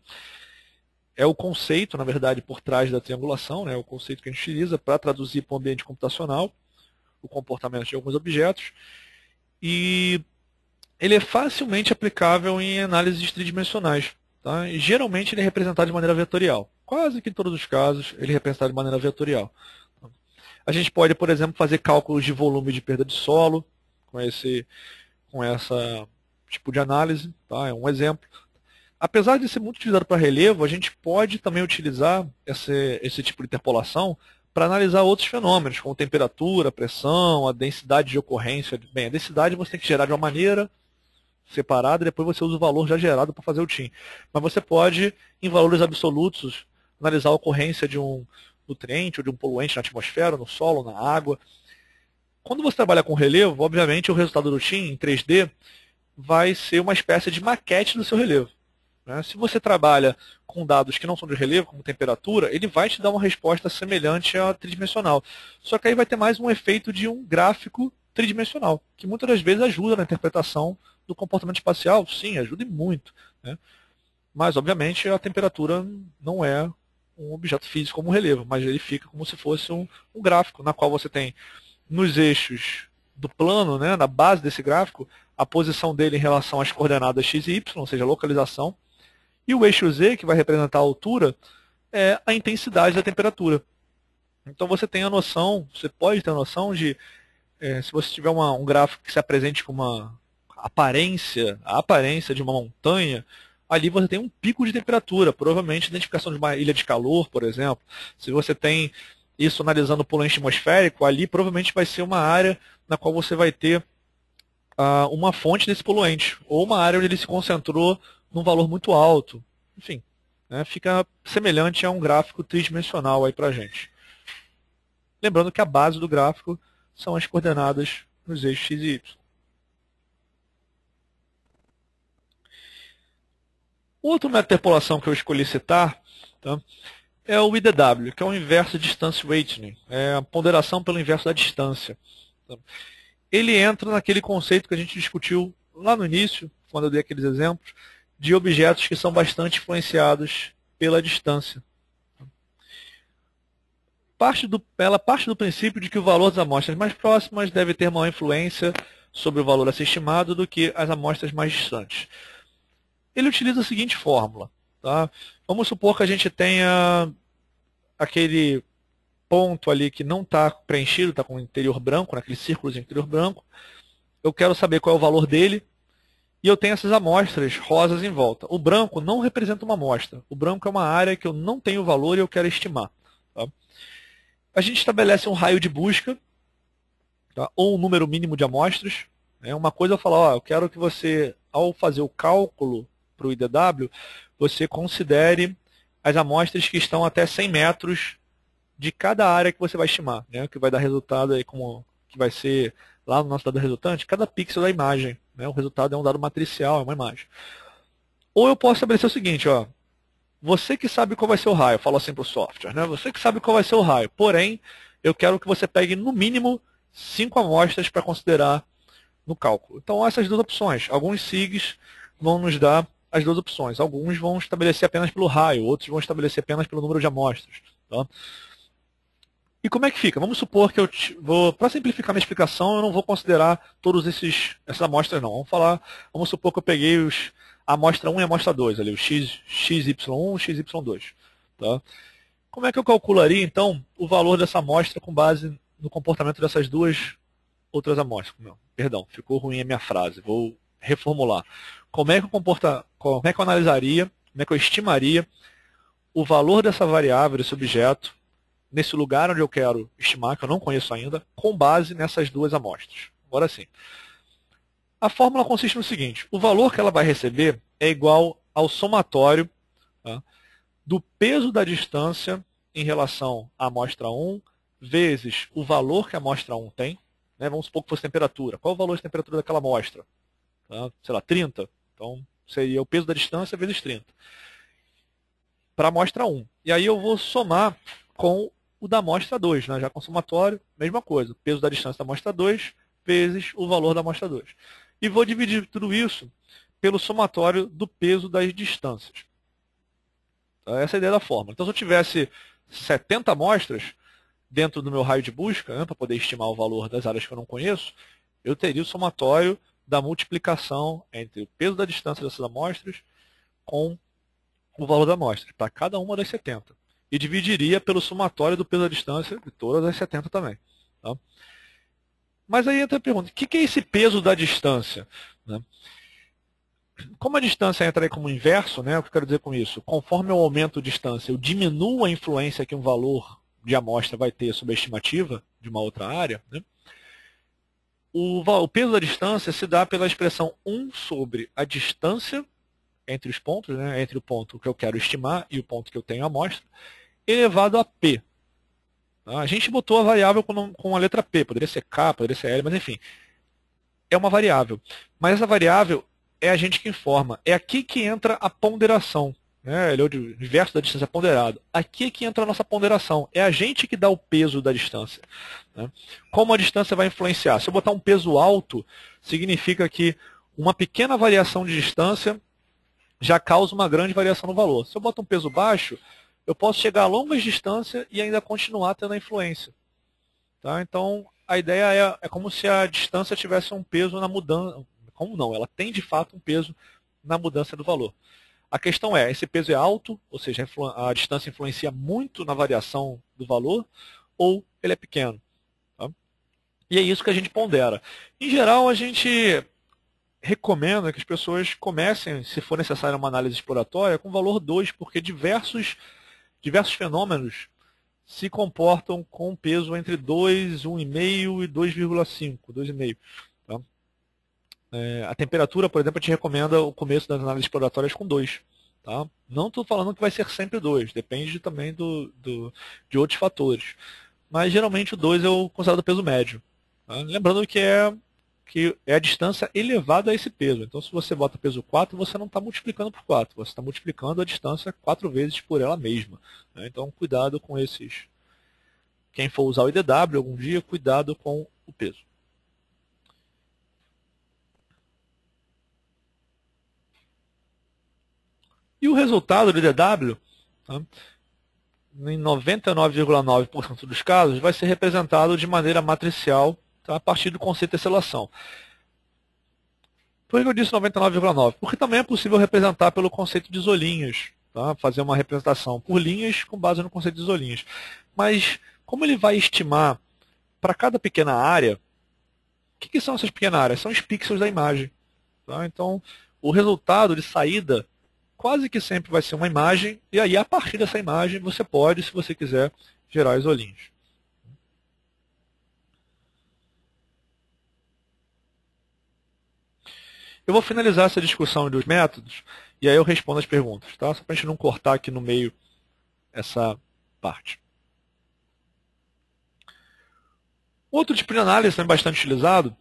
é o conceito, na verdade, por trás da triangulação, né, o conceito que a gente utiliza para traduzir para o ambiente computacional o comportamento de alguns objetos, e ele é facilmente aplicável em análises tridimensionais. Tá? E, geralmente ele é representado de maneira vetorial. Quase que em todos os casos ele é representado de maneira vetorial. A gente pode, por exemplo, fazer cálculos de volume de perda de solo com esse tipo de análise. Tá? É um exemplo. Apesar de ser muito utilizado para relevo, a gente pode também utilizar esse tipo de interpolação para analisar outros fenômenos, como temperatura, pressão, a densidade de ocorrência. Bem, a densidade você tem que gerar de uma maneira separada e depois você usa o valor já gerado para fazer o TIM. Mas você pode, em valores absolutos, analisar a ocorrência de um nutriente ou de um poluente na atmosfera, no solo, na água. Quando você trabalha com relevo, obviamente o resultado do TIM em 3D vai ser uma espécie de maquete do seu relevo. Se você trabalha com dados que não são de relevo, como temperatura, ele vai te dar uma resposta semelhante à tridimensional. Só que aí vai ter mais um efeito de um gráfico tridimensional, que muitas das vezes ajuda na interpretação do comportamento espacial. Sim, ajuda e muito. Mas, obviamente, a temperatura não é um objeto físico como um relevo, mas ele fica como se fosse um gráfico, na qual você tem nos eixos do plano, na base desse gráfico, a posição dele em relação às coordenadas x e y, ou seja, a localização, e o eixo z, que vai representar a altura, é a intensidade da temperatura. Então você tem a noção, você pode ter a noção de, se você tiver um gráfico que se apresente com a aparência de uma montanha, ali você tem um pico de temperatura, provavelmente identificação de uma ilha de calor, por exemplo. Se você tem isso analisando o poluente atmosférico, ali provavelmente vai ser uma área na qual você vai ter uma fonte desse poluente, ou uma área onde ele se concentrou num valor muito alto. Enfim, fica semelhante a um gráfico tridimensional aí para a gente. Lembrando que a base do gráfico são as coordenadas nos eixos x e y. Outro método de interpolação que eu escolhi citar, tá, é o IDW, que é o Inverse Distance Weighting, é a ponderação pelo inverso da distância. Tá? Ele entra naquele conceito que a gente discutiu lá no início, quando eu dei aqueles exemplos, de objetos que são bastante influenciados pela distância. Ela parte do princípio de que o valor das amostras mais próximas deve ter maior influência sobre o valor a ser estimado do que as amostras mais distantes. Ele utiliza a seguinte fórmula. Tá? Vamos supor que a gente tenha aquele ponto ali que não está preenchido, está com o interior branco, naquele círculo de interior branco. Eu quero saber qual é o valor dele. E eu tenho essas amostras rosas em volta. O branco não representa uma amostra. O branco é uma área que eu não tenho valor e eu quero estimar. Tá? A gente estabelece um raio de busca, tá? Ou um número mínimo de amostras. Uma coisa é eu falar, eu quero que você, ao fazer o cálculo para o IDW, você considere as amostras que estão até 100 metros de cada área que você vai estimar, que vai dar resultado aí como que vai ser lá no nosso dado resultante, cada pixel da imagem. O resultado é um dado matricial, é uma imagem. Ou eu posso estabelecer o seguinte, você que sabe qual vai ser o raio, eu falo assim para o software, você que sabe qual vai ser o raio, porém, eu quero que você pegue no mínimo 5 amostras para considerar no cálculo. Então, essas duas opções. Alguns SIGs vão nos dar as duas opções. Alguns vão estabelecer apenas pelo raio, outros vão estabelecer apenas pelo número de amostras. Tá? E como é que fica? Vamos supor que para simplificar minha explicação, eu não vou considerar todas essas amostras não. Vamos supor que eu peguei a amostra 1 e a amostra 2, ali, o XY1 e XY2. Tá? Como é que eu calcularia, então, o valor dessa amostra com base no comportamento dessas duas outras amostras? Não, perdão, ficou ruim a minha frase, vou reformular. Como é que eu analisaria, como é que eu estimaria o valor dessa variável, desse objeto, nesse lugar onde eu quero estimar, que eu não conheço ainda, com base nessas duas amostras. Agora sim. A fórmula consiste no seguinte, o valor que ela vai receber é igual ao somatório, tá, do peso da distância em relação à amostra 1 vezes o valor que a amostra 1 tem. Vamos supor que fosse temperatura. Qual é o valor de temperatura daquela amostra? Tá? Sei lá, 30. Então, seria o peso da distância vezes 30. Para a amostra 1. E aí eu vou somar com o da amostra 2, já com somatório, mesma coisa. O peso da distância da amostra 2 vezes o valor da amostra 2. E vou dividir tudo isso pelo somatório do peso das distâncias. Essa é a ideia da fórmula. Então, se eu tivesse 70 amostras dentro do meu raio de busca, para poder estimar o valor das áreas que eu não conheço, eu teria o somatório da multiplicação entre o peso da distância dessas amostras com o valor da amostra, para cada uma das 70. E dividiria pelo somatório do peso da distância de todas as 70 também. Tá? Mas aí entra a pergunta, o que é esse peso da distância? Como a distância entra aí como inverso, o que eu quero dizer com isso? Conforme eu aumento a distância, eu diminuo a influência que um valor de amostra vai ter sobre a estimativa de uma outra área, né? O peso da distância se dá pela expressão 1 sobre a distância entre os pontos, né, entre o ponto que eu quero estimar e o ponto que eu tenho a amostra, elevado a P. A gente botou a variável com a letra P, poderia ser K, poderia ser L, mas enfim, é uma variável. Mas essa variável é a gente que informa. É aqui que entra a ponderação. Ele é o inverso da distância ponderada. Aqui é que entra a nossa ponderação. É a gente que dá o peso da distância. Como a distância vai influenciar? Se eu botar um peso alto, significa que uma pequena variação de distância já causa uma grande variação no valor. Se eu boto um peso baixo, eu posso chegar a longas distâncias e ainda continuar tendo a influência. Tá? Então, a ideia é como se a distância tivesse um peso na mudança. Como não? Ela tem de fato um peso na mudança do valor. A questão é, esse peso é alto, ou seja, a distância influencia muito na variação do valor, ou ele é pequeno. Tá? E é isso que a gente pondera. Em geral, a gente recomenda que as pessoas comecem, se for necessário uma análise exploratória, com valor 2, porque diversos fenômenos se comportam com peso entre 2, 1,5 e 2,5, 2,5. Tá? A temperatura, por exemplo, a gente recomenda o começo das análises exploratórias com 2. Tá? Não estou falando que vai ser sempre 2, depende também de outros fatores. Mas geralmente o 2 é o considerado peso médio. Tá? Lembrando que é a distância elevada a esse peso. Então, se você bota peso 4, você não está multiplicando por 4, você está multiplicando a distância 4 vezes por ela mesma. Né? Então, cuidado com esses. Quem for usar o IDW algum dia, cuidado com o peso. E o resultado do IDW, tá, em 99,9% dos casos, vai ser representado de maneira matricial, tá, a partir do conceito de tesselação. Por que eu disse 99,9%? Porque também é possível representar pelo conceito de isolinhas, tá? Fazer uma representação por linhas com base no conceito de isolinhas. Mas, como ele vai estimar para cada pequena área, o que são essas pequenas áreas? São os pixels da imagem. Tá? Então, o resultado de saída quase que sempre vai ser uma imagem, e aí, a partir dessa imagem, você pode, se você quiser, gerar isolinhos. Eu vou finalizar essa discussão dos métodos, e aí eu respondo as perguntas, tá? Só para a gente não cortar aqui no meio essa parte. Outro tipo de análise também bastante utilizado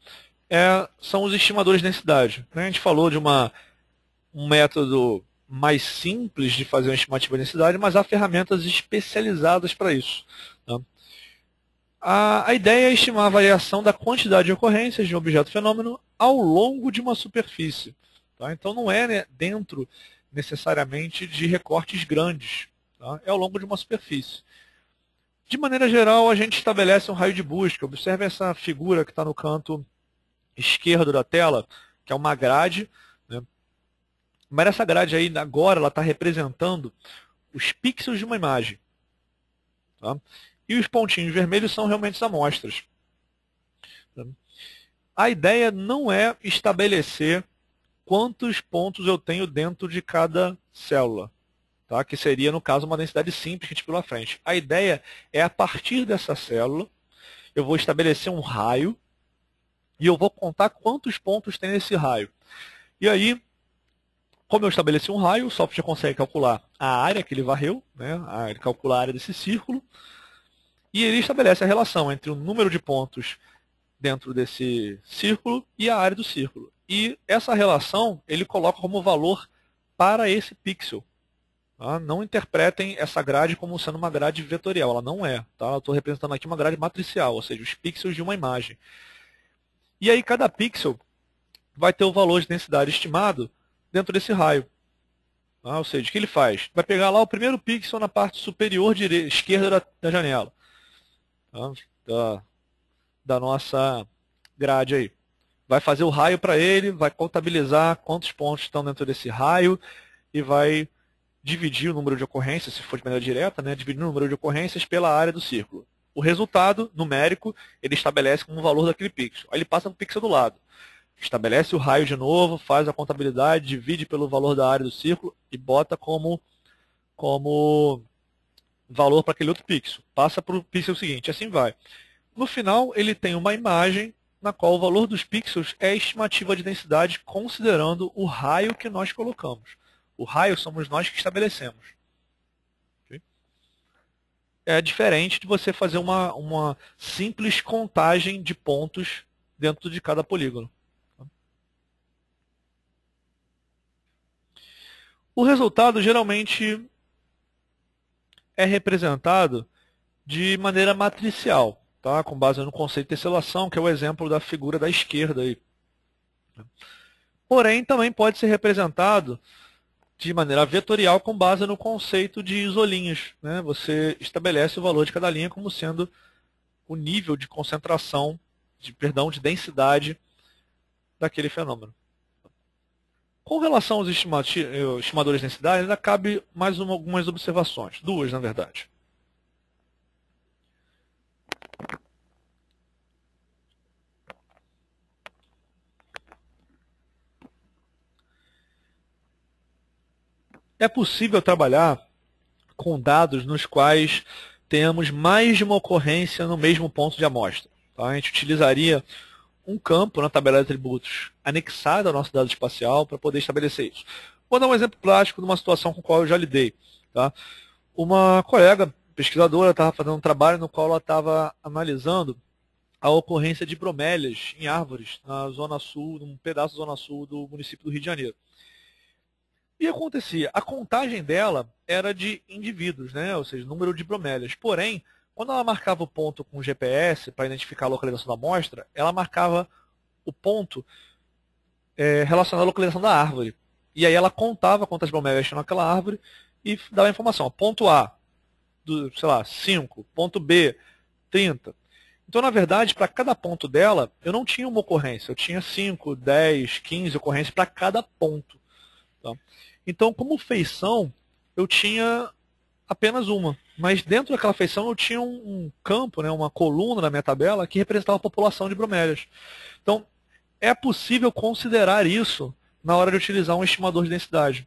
são os estimadores de densidade. A gente falou de um método mais simples de fazer uma estimativa de densidade, mas há ferramentas especializadas para isso. Tá? A ideia é estimar a variação da quantidade de ocorrências de um objeto fenômeno ao longo de uma superfície. Tá? Então não é, né, dentro necessariamente de recortes grandes, tá? É ao longo de uma superfície. De maneira geral, a gente estabelece um raio de busca. Observe essa figura que está no canto esquerdo da tela, que é uma grade, né? Mas essa grade aí, agora, ela está representando os pixels de uma imagem. Tá? E os pontinhos vermelhos são realmente as amostras. Tá? A ideia não é estabelecer quantos pontos eu tenho dentro de cada célula, tá? Que seria, no caso, uma densidade simples que a gente viu lá frente. A ideia é, a partir dessa célula, eu vou estabelecer um raio e eu vou contar quantos pontos tem nesse raio. E aí, como eu estabeleci um raio, o software consegue calcular a área que ele varreu, né? Ele calcula a área desse círculo, e ele estabelece a relação entre o número de pontos dentro desse círculo e a área do círculo. E essa relação ele coloca como valor para esse pixel. Tá? Não interpretem essa grade como sendo uma grade vetorial, ela não é. Tá? Eu estou representando aqui uma grade matricial, ou seja, os pixels de uma imagem. E aí cada pixel vai ter o valor de densidade estimado dentro desse raio. Tá? Ou seja, o que ele faz? Vai pegar lá o primeiro pixel na parte superior esquerda da janela. Tá? Da nossa grade aí. Vai fazer o raio para ele, vai contabilizar quantos pontos estão dentro desse raio e vai dividir o número de ocorrências, se for de maneira direta, né, dividir o número de ocorrências pela área do círculo. O resultado numérico ele estabelece como valor daquele pixel. Aí ele passa para o pixel do lado. Estabelece o raio de novo, faz a contabilidade, divide pelo valor da área do círculo e bota como valor para aquele outro pixel, passa para o pixel seguinte, assim vai. No final, ele tem uma imagem na qual o valor dos pixels é a estimativa de densidade considerando o raio que nós colocamos. O raio somos nós que estabelecemos. Okay? É diferente de você fazer uma simples contagem de pontos dentro de cada polígono. O resultado geralmente é representado de maneira matricial, tá? Com base no conceito de tesselação, que é o exemplo da figura da esquerda aí. Porém, também pode ser representado de maneira vetorial com base no conceito de isolinhas, né? Você estabelece o valor de cada linha como sendo o nível de concentração, de densidade daquele fenômeno. Com relação aos estimadores de densidade, ainda cabe mais algumas observações, duas na verdade. É possível trabalhar com dados nos quais temos mais de uma ocorrência no mesmo ponto de amostra. Tá? A gente utilizaria um campo na tabela de atributos anexado ao nosso dado espacial para poder estabelecer isso. Vou dar um exemplo prático de uma situação com a qual eu já lidei. Tá? Uma colega pesquisadora estava fazendo um trabalho no qual ela estava analisando a ocorrência de bromélias em árvores na zona sul, num pedaço da zona sul do município do Rio de Janeiro. E acontecia, a contagem dela era de indivíduos, né? Ou seja, número de bromélias. Porém, quando ela marcava o ponto com o GPS para identificar a localização da amostra, ela marcava o ponto relacionado à localização da árvore. E aí ela contava quantas bromélias tinha naquela árvore e dava a informação. Ponto A, sei lá, 5. Ponto B, 30. Então, na verdade, para cada ponto dela, eu não tinha uma ocorrência. Eu tinha 5, 10, 15 ocorrências para cada ponto. Tá? Então, como feição, eu tinha apenas uma. Mas dentro daquela feição eu tinha um campo, né, uma coluna na minha tabela que representava a população de bromélias. Então, é possível considerar isso na hora de utilizar um estimador de densidade.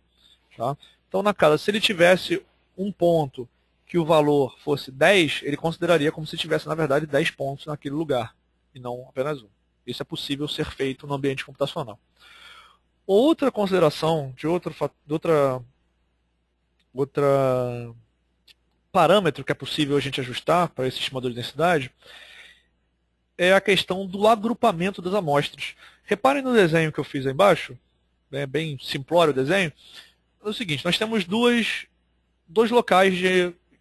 Tá? Então, na casa, se ele tivesse um ponto que o valor fosse 10, ele consideraria como se tivesse, na verdade, 10 pontos naquele lugar, e não apenas um. Isso é possível ser feito no ambiente computacional. Outra consideração de outro parâmetro que é possível a gente ajustar para esse estimador de densidade é a questão do agrupamento das amostras. Reparem no desenho que eu fiz aí embaixo, é bem simplório o desenho. É o seguinte, nós temos dois locais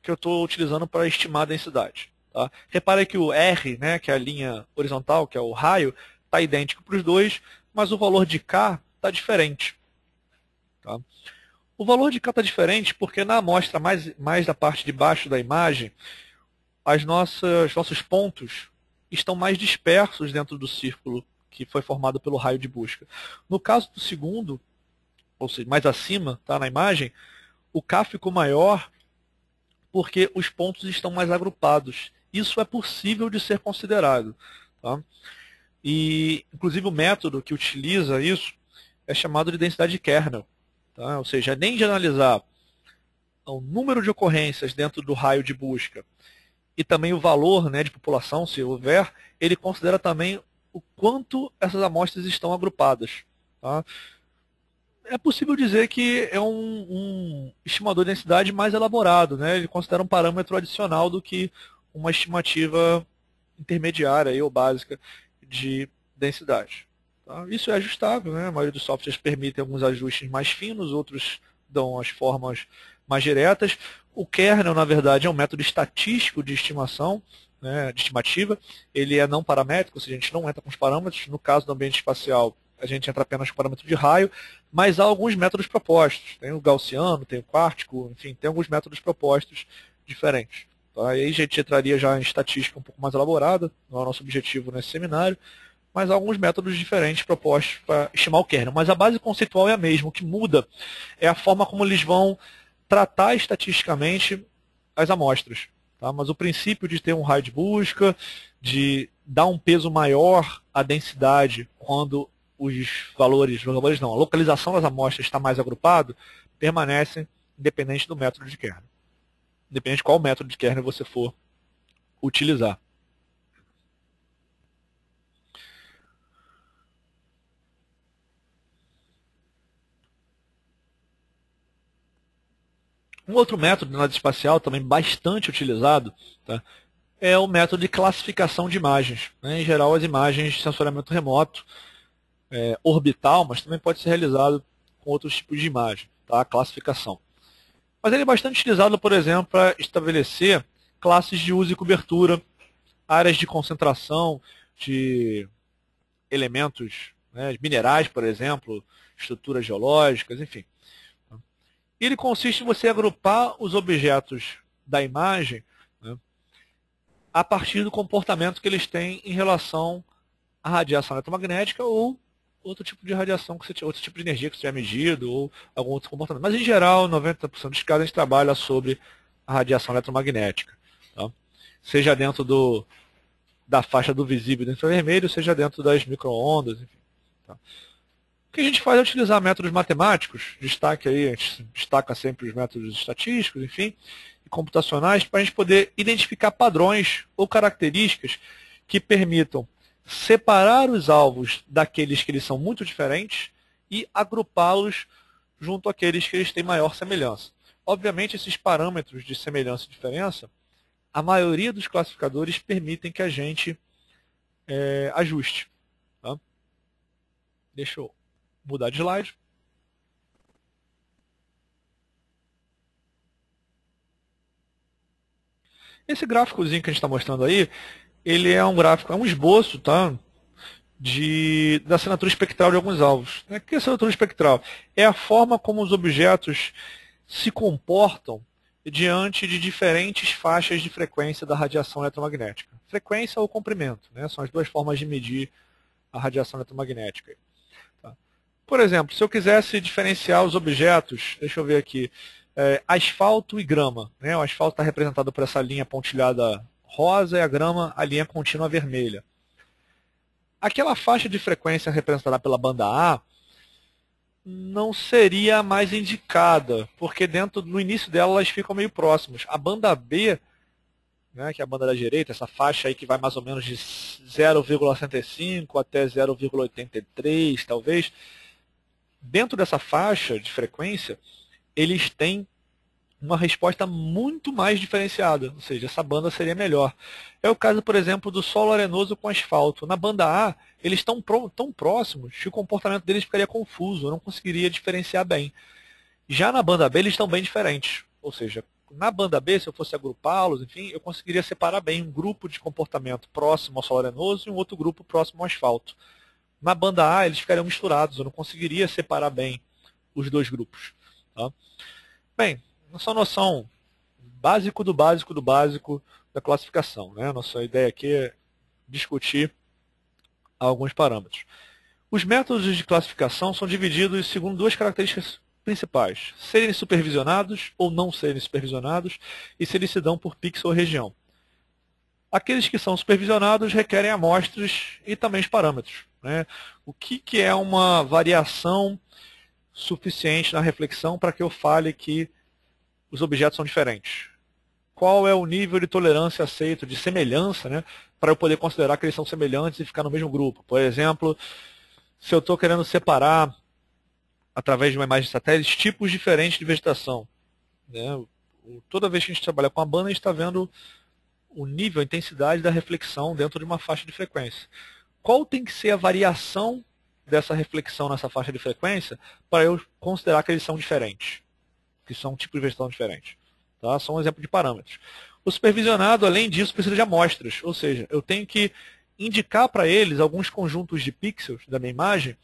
que eu estou utilizando para estimar a densidade. Tá? Reparem que o R, né, que é a linha horizontal, que é o raio, está idêntico para os dois, mas o valor de K está diferente. Tá? O valor de K está diferente porque na amostra mais da parte de baixo da imagem, os nossos pontos estão mais dispersos dentro do círculo que foi formado pelo raio de busca. No caso do segundo, ou seja, mais acima, tá, na imagem, o K ficou maior porque os pontos estão mais agrupados. Isso é possível de ser considerado. Tá? E, inclusive, o método que utiliza isso é chamado de densidade de kernel. Tá? Ou seja, nem de analisar o número de ocorrências dentro do raio de busca e também o valor, né, de população, se houver, ele considera também o quanto essas amostras estão agrupadas. Tá? É possível dizer que é um estimador de densidade mais elaborado. Né? Ele considera um parâmetro adicional do que uma estimativa intermediária ou básica de densidade. Tá? Isso é ajustável, né? A maioria dos softwares permite alguns ajustes mais finos, outros dão as formas mais diretas. O kernel, na verdade, é um método estatístico de estimação, né, de estimativa. Ele é não paramétrico, ou seja, a gente não entra com os parâmetros. No caso do ambiente espacial, a gente entra apenas com o parâmetro de raio, mas há alguns métodos propostos. Tem o gaussiano, tem o quártico, enfim, tem alguns métodos propostos diferentes. Tá? Aí a gente entraria já em estatística um pouco mais elaborada, não é o nosso objetivo nesse seminário, mas há alguns métodos diferentes propostos para estimar o kernel. Mas a base conceitual é a mesma. O que muda é a forma como eles vão tratar estatisticamente as amostras. Tá? Mas o princípio de ter um raio de busca, de dar um peso maior à densidade quando a localização das amostras está mais agrupado, permanecem independente do método de kernel. depende de qual método de kernel você for utilizar. Um outro método de análise espacial, também bastante utilizado, tá, é o método de classificação de imagens. Né? Em geral, as imagens de sensoriamento remoto, orbital, mas também pode ser realizado com outros tipos de imagem, tá? A classificação. Mas ele é bastante utilizado, por exemplo, para estabelecer classes de uso e cobertura, áreas de concentração de elementos, né, minerais, por exemplo, estruturas geológicas, enfim. Ele consiste em você agrupar os objetos da imagem, né, a partir do comportamento que eles têm em relação à radiação eletromagnética ou outro tipo de radiação, outro tipo de energia que você tiver medido, ou algum outro comportamento. Mas, em geral, 90% dos casos a gente trabalha sobre a radiação eletromagnética. Tá? Seja dentro da faixa do visível e do infravermelho, seja dentro das micro-ondas, enfim. Tá? O que a gente faz é utilizar métodos matemáticos, destaque aí, a gente destaca sempre os métodos estatísticos, enfim, e computacionais, para a gente poder identificar padrões ou características que permitam separar os alvos daqueles que eles são muito diferentes e agrupá-los junto àqueles que eles têm maior semelhança. Obviamente, esses parâmetros de semelhança e diferença, a maioria dos classificadores permitem que a gente ajuste. Tá? Deixa eu mudar de slide. Esse gráficozinho que a gente está mostrando aí, ele é um gráfico, é um esboço, tá? Da assinatura espectral de alguns alvos. O que é a assinatura espectral? É a forma como os objetos se comportam diante de diferentes faixas de frequência da radiação eletromagnética. Frequência ou comprimento, né? São as duas formas de medir a radiação eletromagnética. Tá? Por exemplo, se eu quisesse diferenciar os objetos, deixa eu ver aqui, asfalto e grama. Né? O asfalto está representado por essa linha pontilhada rosa e a grama, a linha contínua vermelha. Aquela faixa de frequência representada pela banda A não seria a mais indicada, porque no início dela elas ficam meio próximas. A banda B, né, que é a banda da direita, essa faixa aí que vai mais ou menos de 0,65 até 0,83, talvez, dentro dessa faixa de frequência, eles têm uma resposta muito mais diferenciada, ou seja, essa banda seria melhor. É o caso, por exemplo, do solo arenoso com asfalto. Na banda A, eles estão tão próximos que o comportamento deles ficaria confuso, eu não conseguiria diferenciar bem. Já na banda B, eles estão bem diferentes, ou seja, na banda B, se eu fosse agrupá-los, enfim, eu conseguiria separar bem um grupo de comportamento próximo ao solo arenoso e um outro grupo próximo ao asfalto. Na banda A, eles ficariam misturados, eu não conseguiria separar bem os dois grupos. Tá? Bem, nossa noção básico do básico do básico da classificação. Né? Nossa ideia aqui é discutir alguns parâmetros. Os métodos de classificação são divididos segundo duas características principais: serem supervisionados ou não serem supervisionados, e se eles se dão por pixel ou região. Aqueles que são supervisionados requerem amostras e também os parâmetros. Né? O que é uma variação suficiente na reflexão para que eu fale que os objetos são diferentes? Qual é o nível de tolerância aceito, de semelhança, né, para eu poder considerar que eles são semelhantes e ficar no mesmo grupo? Por exemplo, se eu estou querendo separar, através de uma imagem de satélite, tipos diferentes de vegetação. Né? Toda vez que a gente trabalha com a banda, a gente está vendo o nível, a intensidade da reflexão dentro de uma faixa de frequência. Qual tem que ser a variação dessa reflexão nessa faixa de frequência para eu considerar que eles são diferentes? Que são um tipo de vegetação diferente. Tá? Só um exemplo de parâmetros. O supervisionado, além disso, precisa de amostras, ou seja, eu tenho que indicar para eles alguns conjuntos de pixels da minha imagem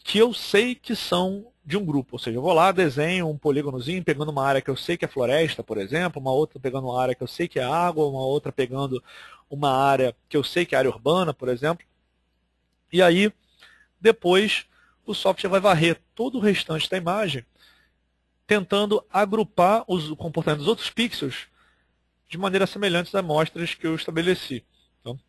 que eu sei que são de um grupo. Ou seja, eu vou lá, desenho um polígonozinho pegando uma área que eu sei que é floresta, por exemplo, uma outra pegando uma área que eu sei que é água, uma outra pegando uma área que eu sei que é área urbana, por exemplo. E aí, depois, o software vai varrer todo o restante da imagem tentando agrupar o comportamento dos outros pixels de maneira semelhante às amostras que eu estabeleci. Então,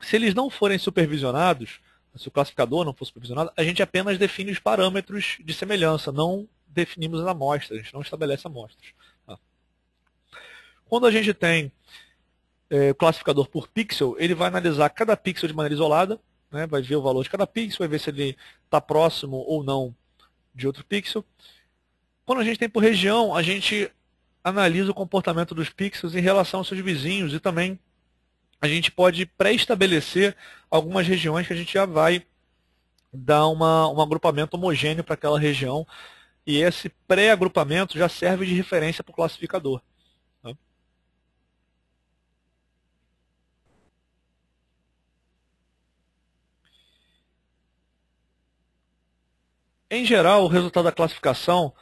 se eles não forem supervisionados, se o classificador não for supervisionado, a gente apenas define os parâmetros de semelhança, não definimos as amostras, a gente não estabelece amostras. Tá? Quando a gente tem o classificador por pixel, ele vai analisar cada pixel de maneira isolada, né? Vai ver o valor de cada pixel, vai ver se ele está próximo ou não de outro pixel. Quando a gente tem por região, a gente analisa o comportamento dos pixels em relação aos seus vizinhos e também a gente pode pré-estabelecer algumas regiões que a gente já vai dar um agrupamento homogêneo para aquela região e esse pré-agrupamento já serve de referência para o classificador. Tá? Em geral, o resultado da classificação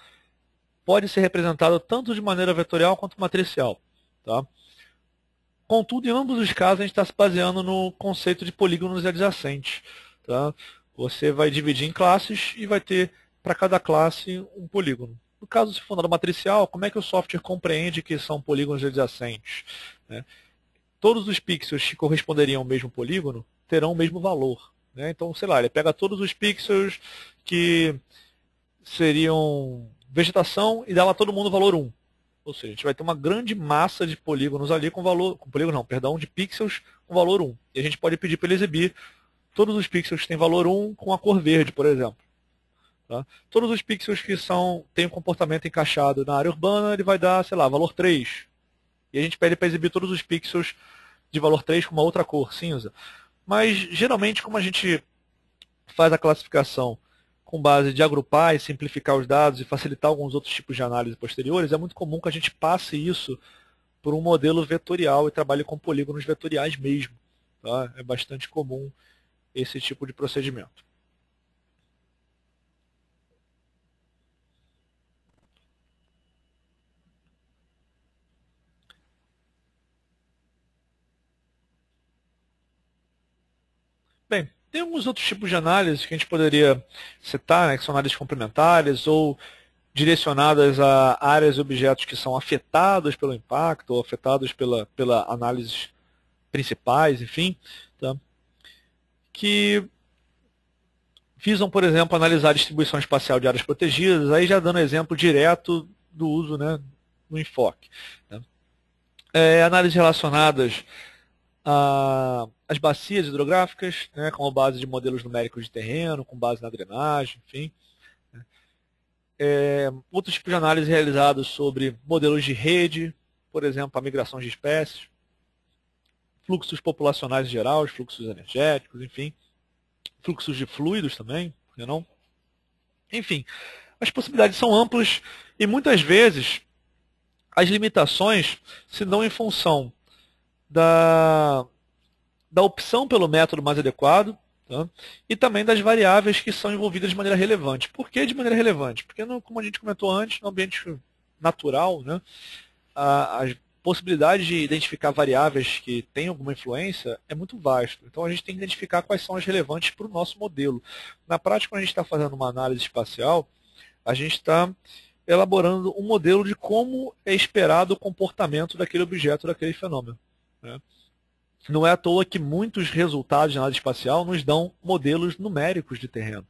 pode ser representado tanto de maneira vetorial quanto matricial. Tá? Contudo, em ambos os casos, a gente está se baseando no conceito de polígonos adjacentes. Tá? Você vai dividir em classes e vai ter para cada classe um polígono. No caso, se for na matricial, como é que o software compreende que são polígonos adjacentes? Né? Todos os pixels que corresponderiam ao mesmo polígono terão o mesmo valor. Né? Então, sei lá, ele pega todos os pixels que seriam vegetação e dá lá todo mundo valor 1. Ou seja, a gente vai ter uma grande massa de polígonos ali de pixels com valor 1. E a gente pode pedir para ele exibir todos os pixels que têm valor 1 com a cor verde, por exemplo. Tá? Todos os pixels que têm um comportamento encaixado na área urbana, ele vai dar, sei lá, valor 3. E a gente pede para exibir todos os pixels de valor 3 com uma outra cor, cinza. Mas, geralmente, como a gente faz a classificação com base de agrupar e simplificar os dados e facilitar alguns outros tipos de análise posteriores, é muito comum que a gente passe isso por um modelo vetorial e trabalhe com polígonos vetoriais mesmo. Tá? É bastante comum esse tipo de procedimento. Bem, tem alguns outros tipos de análise que a gente poderia citar, né, que são análises complementares ou direcionadas a áreas e objetos que são afetados pelo impacto ou afetados pela análises principais, enfim, tá? Que visam, por exemplo, analisar a distribuição espacial de áreas protegidas, aí já dando exemplo direto do uso, né, no enfoque. Né? Análises relacionadas às bacias hidrográficas, né, com base de modelos numéricos de terreno, com base na drenagem, enfim. Outros tipos de análise realizados sobre modelos de rede, por exemplo, a migração de espécies, fluxos populacionais em geral, os fluxos energéticos, enfim, fluxos de fluidos também, por que não? Enfim, as possibilidades são amplas e muitas vezes as limitações se dão em função da opção pelo método mais adequado, tá? E também das variáveis que são envolvidas de maneira relevante. Por que de maneira relevante? Porque, como a gente comentou antes, no ambiente natural, né, as possibilidade de identificar variáveis que têm alguma influência é muito vasto. Então a gente tem que identificar quais são as relevantes para o nosso modelo. Na prática, quando a gente está fazendo uma análise espacial, a gente está elaborando um modelo de como é esperado o comportamento daquele objeto, daquele fenômeno. Né? Não é à toa que muitos resultados de análise espacial nos dão modelos numéricos de terreno.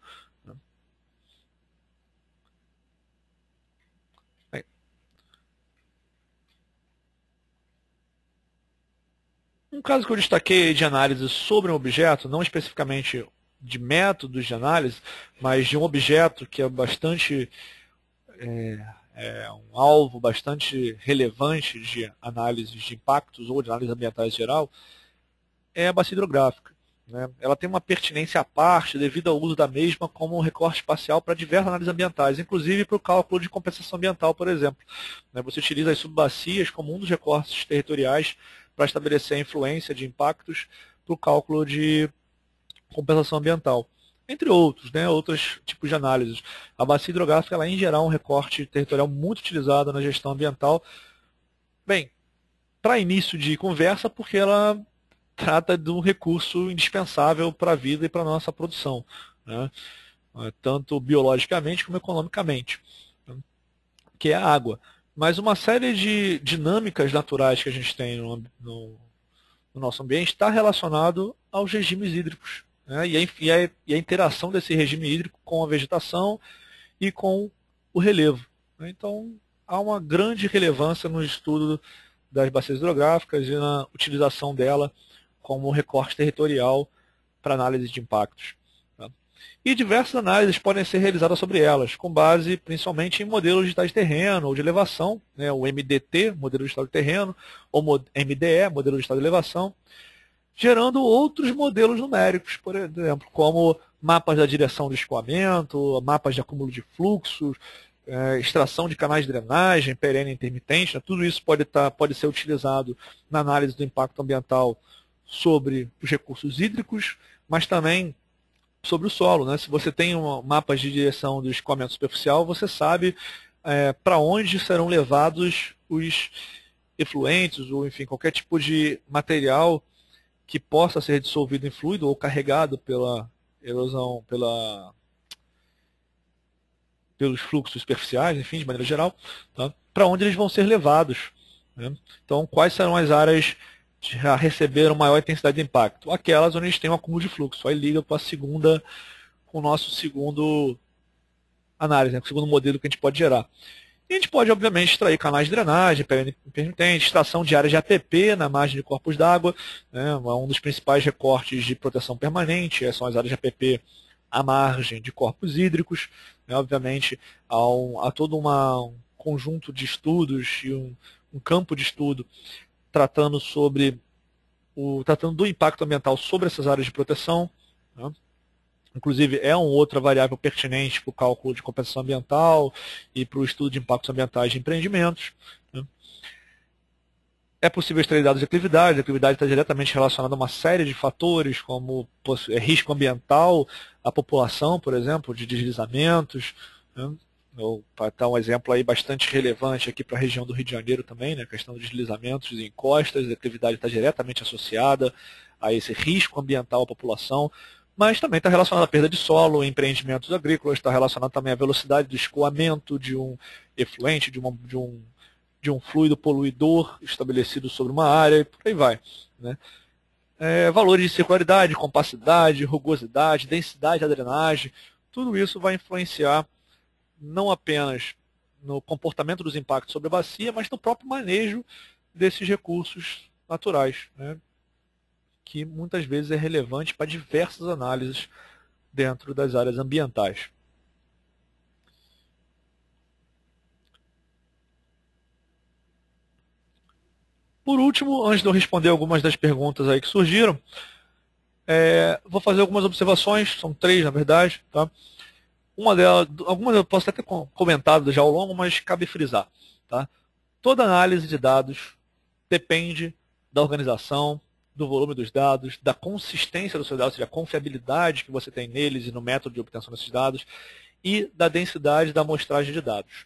Um caso que eu destaquei de análise sobre um objeto, não especificamente de métodos de análise, mas de um objeto que é bastante um alvo bastante relevante de análise de impactos ou de análise ambientais em geral, é a bacia hidrográfica. Né? Ela tem uma pertinência à parte devido ao uso da mesma como um recorte espacial para diversas análises ambientais, inclusive para o cálculo de compensação ambiental, por exemplo. Né? Você utiliza as subbacias como um dos recortes territoriais para estabelecer a influência de impactos para o cálculo de compensação ambiental. Entre outros, né, outros tipos de análises. A bacia hidrográfica, ela é, em geral, um recorte territorial muito utilizado na gestão ambiental. Bem, para início de conversa, porque ela trata de um recurso indispensável para a vida e para a nossa produção, né, tanto biologicamente como economicamente, que é a água. Mas uma série de dinâmicas naturais que a gente tem no nosso ambiente está relacionado aos regimes hídricos. Né? E a interação desse regime hídrico com a vegetação e com o relevo. Né? Então, há uma grande relevância no estudo das bacias hidrográficas e na utilização dela como recorte territorial para análise de impactos. Tá? E diversas análises podem ser realizadas sobre elas, com base principalmente em modelos de estado de terreno ou de elevação, né, o MDT, modelo de estado de terreno, ou MDE, modelo de estado de elevação, gerando outros modelos numéricos, por exemplo, como mapas da direção do escoamento, mapas de acúmulo de fluxos, extração de canais de drenagem, perene e intermitente, né? Tudo isso pode ser utilizado na análise do impacto ambiental sobre os recursos hídricos, mas também sobre o solo. Né? Se você tem mapas de direção do escoamento superficial, você sabe para onde serão levados os efluentes, ou enfim, qualquer tipo de material que possa ser dissolvido em fluido ou carregado pela erosão, pelos fluxos superficiais, enfim, de maneira geral, tá? Para onde eles vão ser levados. Né? Então, quais serão as áreas que já receberam maior intensidade de impacto? Aquelas onde a gente tem um acúmulo de fluxo. Aí liga com com o nosso segundo análise, né? Com o segundo modelo que a gente pode gerar. E a gente pode, obviamente, extrair canais de drenagem, permitente, extração de áreas de APP na margem de corpos d'água, né? Um dos principais recortes de proteção permanente são as áreas de APP à margem de corpos hídricos. Né? Obviamente, há todo um conjunto de estudos e um campo de estudo tratando do impacto ambiental sobre essas áreas de proteção. Né? Inclusive, é uma outra variável pertinente para o cálculo de compensação ambiental e para o estudo de impactos ambientais de empreendimentos. Né? É possível extrair dados de atividade. A atividade está diretamente relacionada a uma série de fatores, como risco ambiental, a população, por exemplo, de deslizamentos. Né? Para dar um exemplo aí bastante relevante aqui para a região do Rio de Janeiro também, né? A questão dos deslizamentos e encostas, a atividade está diretamente associada a esse risco ambiental à população, mas também está relacionado à perda de solo, empreendimentos agrícolas, está relacionado também à velocidade do escoamento de um efluente, de um fluido poluidor estabelecido sobre uma área, e por aí vai. Né? Valores de circularidade, compacidade, rugosidade, densidade da drenagem, tudo isso vai influenciar não apenas no comportamento dos impactos sobre a bacia, mas no próprio manejo desses recursos naturais, né? Que muitas vezes é relevante para diversas análises dentro das áreas ambientais. Por último, antes de eu responder algumas das perguntas aí que surgiram, vou fazer algumas observações, são 3 na verdade. Tá? Algumas eu posso até ter comentado já ao longo, mas cabe frisar. Tá? Toda análise de dados depende da organização, do volume dos dados, da consistência dos seus dados, ou seja, a confiabilidade que você tem neles e no método de obtenção desses dados, e da densidade da amostragem de dados.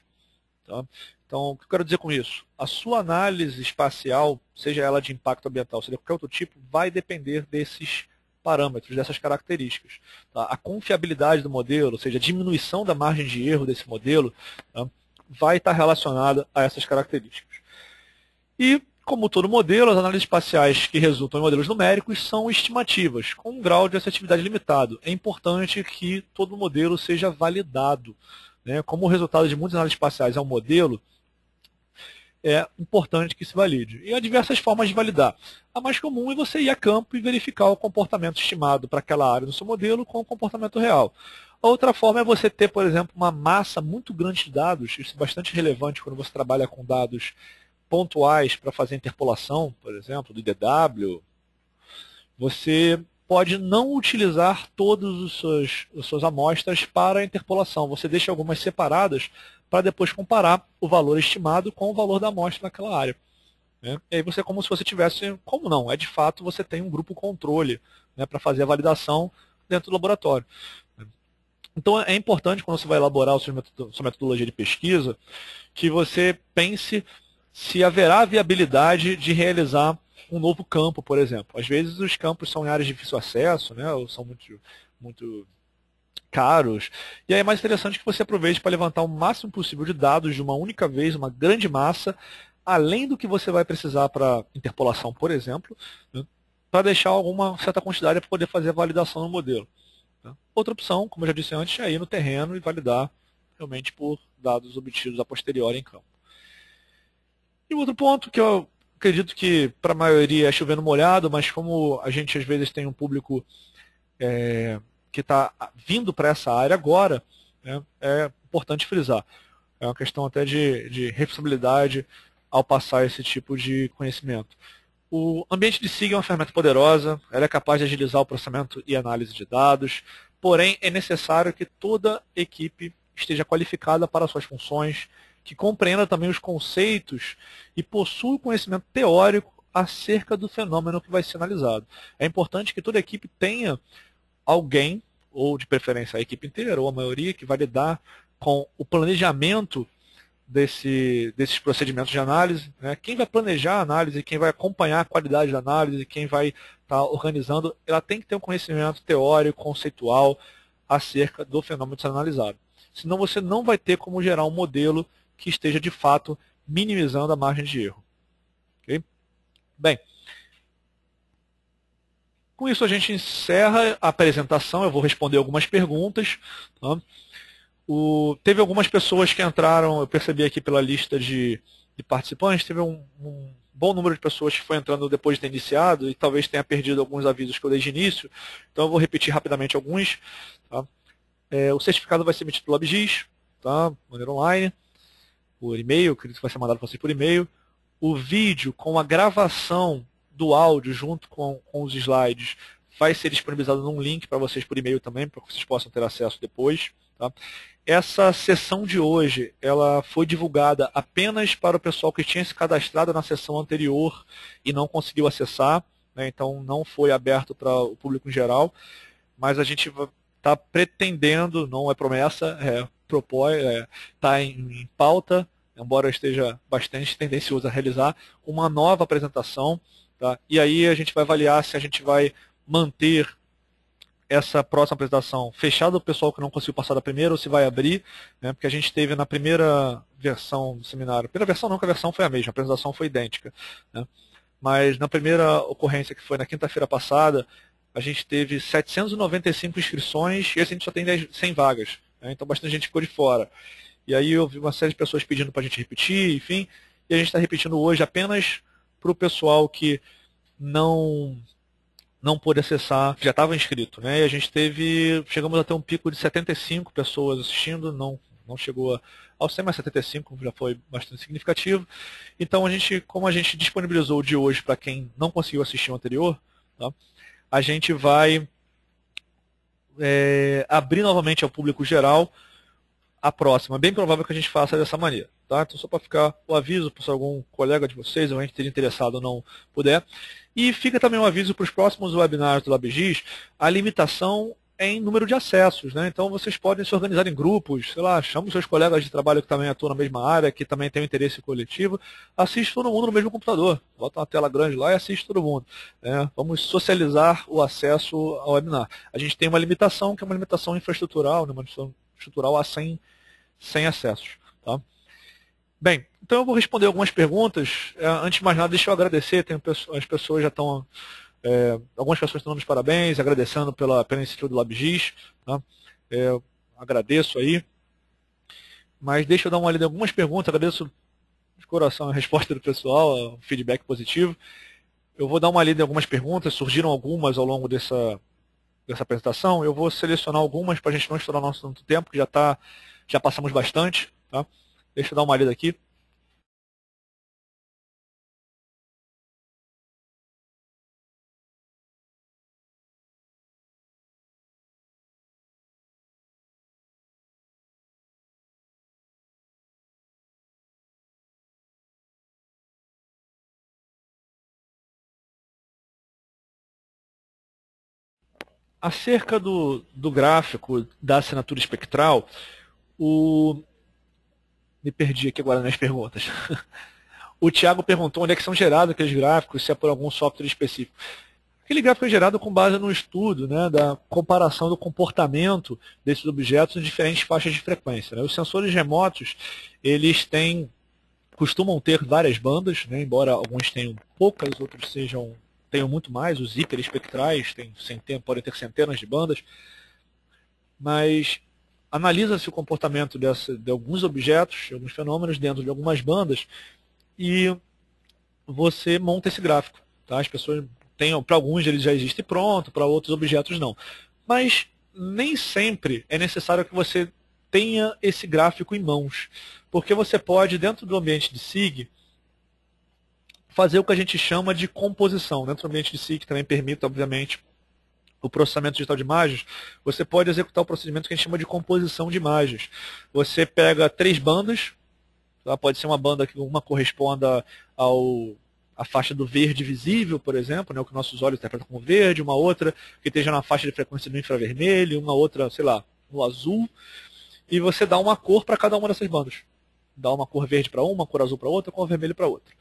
Tá? Então, o que eu quero dizer com isso? A sua análise espacial, seja ela de impacto ambiental, seja qualquer outro tipo, vai depender desses parâmetros, dessas características. Tá? A confiabilidade do modelo, ou seja, a diminuição da margem de erro desse modelo, tá? Vai estar relacionada a essas características. E, como todo modelo, as análises espaciais que resultam em modelos numéricos são estimativas, com um grau de assertividade limitado. É importante que todo modelo seja validado. Né? Como o resultado de muitas análises espaciais é um modelo, é importante que se valide. E há diversas formas de validar. A mais comum é você ir a campo e verificar o comportamento estimado para aquela área do seu modelo com o comportamento real. A outra forma é você ter, por exemplo, uma massa muito grande de dados. Isso é bastante relevante quando você trabalha com dados pontuais para fazer interpolação, por exemplo, do IDW. Você pode não utilizar todas as suas amostras para a interpolação. Você deixa algumas separadas para depois comparar o valor estimado com o valor da amostra naquela área. Né? E aí você é como se você tivesse, como não, de fato você tem um grupo controle, né, para fazer a validação dentro do laboratório. Então é importante quando você vai elaborar a sua metodologia de pesquisa que você pense se haverá viabilidade de realizar um novo campo, por exemplo. Às vezes os campos são em áreas de difícil acesso, né, ou são muito caros, e aí é mais interessante que você aproveite para levantar o máximo possível de dados de uma única vez, uma grande massa, além do que você vai precisar para interpolação, por exemplo, né, para deixar alguma certa quantidade para poder fazer a validação no modelo. Né. Outra opção, como eu já disse antes, é ir no terreno e validar realmente por dados obtidos a posteriori em campo. E outro ponto que eu acredito que para a maioria é chovendo molhado, mas como a gente às vezes tem um público que está vindo para essa área agora, né, é importante frisar. É uma questão até de responsabilidade ao passar esse tipo de conhecimento. O ambiente de SIG é uma ferramenta poderosa, ela é capaz de agilizar o processamento e análise de dados, porém é necessário que toda equipe esteja qualificada para suas funções, que compreenda também os conceitos e possua conhecimento teórico acerca do fenômeno que vai ser analisado. É importante que toda equipe tenha alguém, ou de preferência a equipe inteira, ou a maioria, que vai lidar com o planejamento desses procedimentos de análise, né? Quem vai planejar a análise, quem vai acompanhar a qualidade da análise, quem vai estar organizando, ela tem que ter um conhecimento teórico, conceitual, acerca do fenômeno de ser analisado. Senão você não vai ter como gerar um modelo que esteja, de fato, minimizando a margem de erro. Okay? Bem, com isso a gente encerra a apresentação, eu vou responder algumas perguntas. Tá? Teve algumas pessoas que entraram, eu percebi aqui pela lista de participantes, teve um bom número de pessoas que foi entrando depois de ter iniciado e talvez tenha perdido alguns avisos que eu dei de início, então eu vou repetir rapidamente alguns. Tá? O certificado vai ser emitido pelo LabGIS, tá? De maneira online, por e-mail, acredito que vai ser mandado para vocês por e-mail. O vídeo com a gravação do áudio junto com os slides vai ser disponibilizado num link para vocês por e-mail também, para que vocês possam ter acesso depois. Tá? Essa sessão de hoje, ela foi divulgada apenas para o pessoal que tinha se cadastrado na sessão anterior e não conseguiu acessar, né? Então não foi aberto para o público em geral, mas a gente está pretendendo, não é promessa, está em pauta, embora eu esteja bastante tendencioso a realizar, uma nova apresentação, tá? E aí a gente vai avaliar se a gente vai manter essa próxima apresentação fechada do pessoal que não conseguiu passar da primeira ou se vai abrir, né? Porque a gente teve na primeira versão do seminário, primeira versão não, que a versão foi a mesma, a apresentação foi idêntica, né? Mas na primeira ocorrência, que foi na quinta-feira passada, a gente teve 795 inscrições e a gente só tem 100 vagas, né? Então bastante gente ficou de fora. E aí eu vi uma série de pessoas pedindo para a gente repetir, enfim, e a gente está repetindo hoje apenas para o pessoal que não pôde acessar, já estava inscrito, né? E a gente chegamos a ter um pico de 75 pessoas assistindo, não chegou ao 100, mas 75 já foi bastante significativo. Então como a gente disponibilizou o de hoje para quem não conseguiu assistir o anterior, tá? A gente vai abrir novamente ao público geral a próxima. É bem provável que a gente faça dessa maneira. Tá? Então, só para ficar o aviso, se algum colega de vocês, ou a gente esteja interessado ou não puder. E fica também um aviso para os próximos webinars do LabGIS, a limitação é em número de acessos, né? Então vocês podem se organizar em grupos, sei lá, chama os seus colegas de trabalho que também atuam na mesma área, que também tem um interesse coletivo, assiste todo mundo no mesmo computador, bota uma tela grande lá e assiste todo mundo, né? Vamos socializar o acesso ao webinar. A gente tem uma limitação, que é uma limitação infraestrutural, né? Uma limitação estrutural a 100 acessos. Tá? Bem, então eu vou responder algumas perguntas. Antes de mais nada, deixa eu agradecer, as pessoas já estão... algumas pessoas estão dando os parabéns, agradecendo pela iniciativa do LabGIS. Tá? Agradeço aí. Mas deixa eu dar uma lida em algumas perguntas, agradeço de coração a resposta do pessoal, o feedback positivo. Eu vou dar uma lida em algumas perguntas, surgiram algumas ao longo dessa apresentação. Eu vou selecionar algumas para a gente não estourar nosso tanto tempo, que já passamos bastante. Tá? Deixa eu dar uma lida aqui. Acerca do gráfico da assinatura espectral, me perdi aqui agora nas perguntas. O Thiago perguntou onde é que são gerados aqueles gráficos, se é por algum software específico. Aquele gráfico é gerado com base no estudo, né, da comparação do comportamento desses objetos em diferentes faixas de frequência, né? Os sensores remotos, eles costumam ter várias bandas, né, embora alguns tenham poucas, outros tenham muito mais. Os hiperespectrais podem ter centenas de bandas, mas analisa-se o comportamento de alguns objetos, de alguns fenômenos dentro de algumas bandas, e você monta esse gráfico. Tá? As pessoas têm, para alguns ele já existe pronto, para outros objetos não. Mas nem sempre é necessário que você tenha esse gráfico em mãos, porque você pode, dentro do ambiente de SIG, fazer o que a gente chama de composição. Dentro do ambiente de SIG, que também permite, obviamente, o processamento digital de imagens, você pode executar o procedimento que a gente chama de composição de imagens. Você pega 3 bandas, tá? Pode ser uma banda que uma corresponda à faixa do verde visível, por exemplo, né, o que nossos olhos interpretam como verde, uma outra que esteja na faixa de frequência do infravermelho, uma outra, sei lá, no azul, e você dá uma cor para cada uma dessas bandas. Dá uma cor verde para uma cor azul para outra, cor vermelho para outra.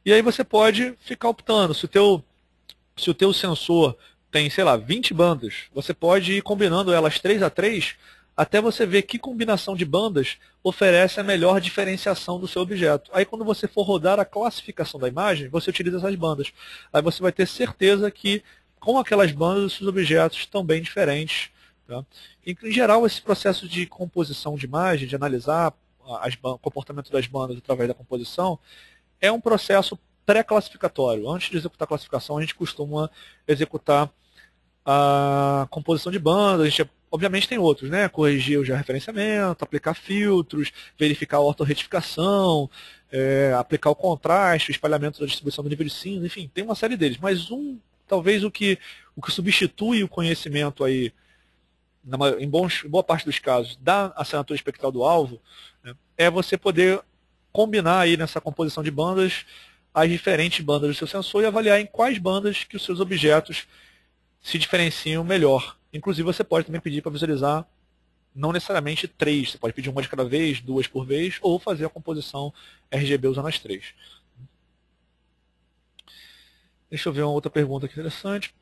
E aí você pode ficar optando. Se o teu sensor tem, sei lá, 20 bandas, você pode ir combinando elas 3 a 3 até você ver que combinação de bandas oferece a melhor diferenciação do seu objeto. Aí quando você for rodar a classificação da imagem, você utiliza essas bandas. Aí você vai ter certeza que com aquelas bandas os seus objetos estão bem diferentes. Tá? Em geral, esse processo de composição de imagem, de analisar o comportamento das bandas através da composição, é um processo pré-classificatório. Antes de executar a classificação, a gente costuma executar a composição de bandas. A gente, obviamente tem outros, né? Corrigir o georreferenciamento, aplicar filtros, verificar a ortorretificação, aplicar o contraste, o espalhamento da distribuição do nível de cinza, enfim, tem uma série deles. Mas talvez o que substitui o conhecimento aí, em boa parte dos casos, da assinatura espectral do alvo, né, é você poder combinar aí nessa composição de bandas as diferentes bandas do seu sensor e avaliar em quais bandas que os seus objetos se diferenciam melhor. Inclusive você pode também pedir para visualizar não necessariamente 3, você pode pedir uma de cada vez, 2 por vez, ou fazer a composição RGB usando as 3. Deixa eu ver uma outra pergunta aqui interessante.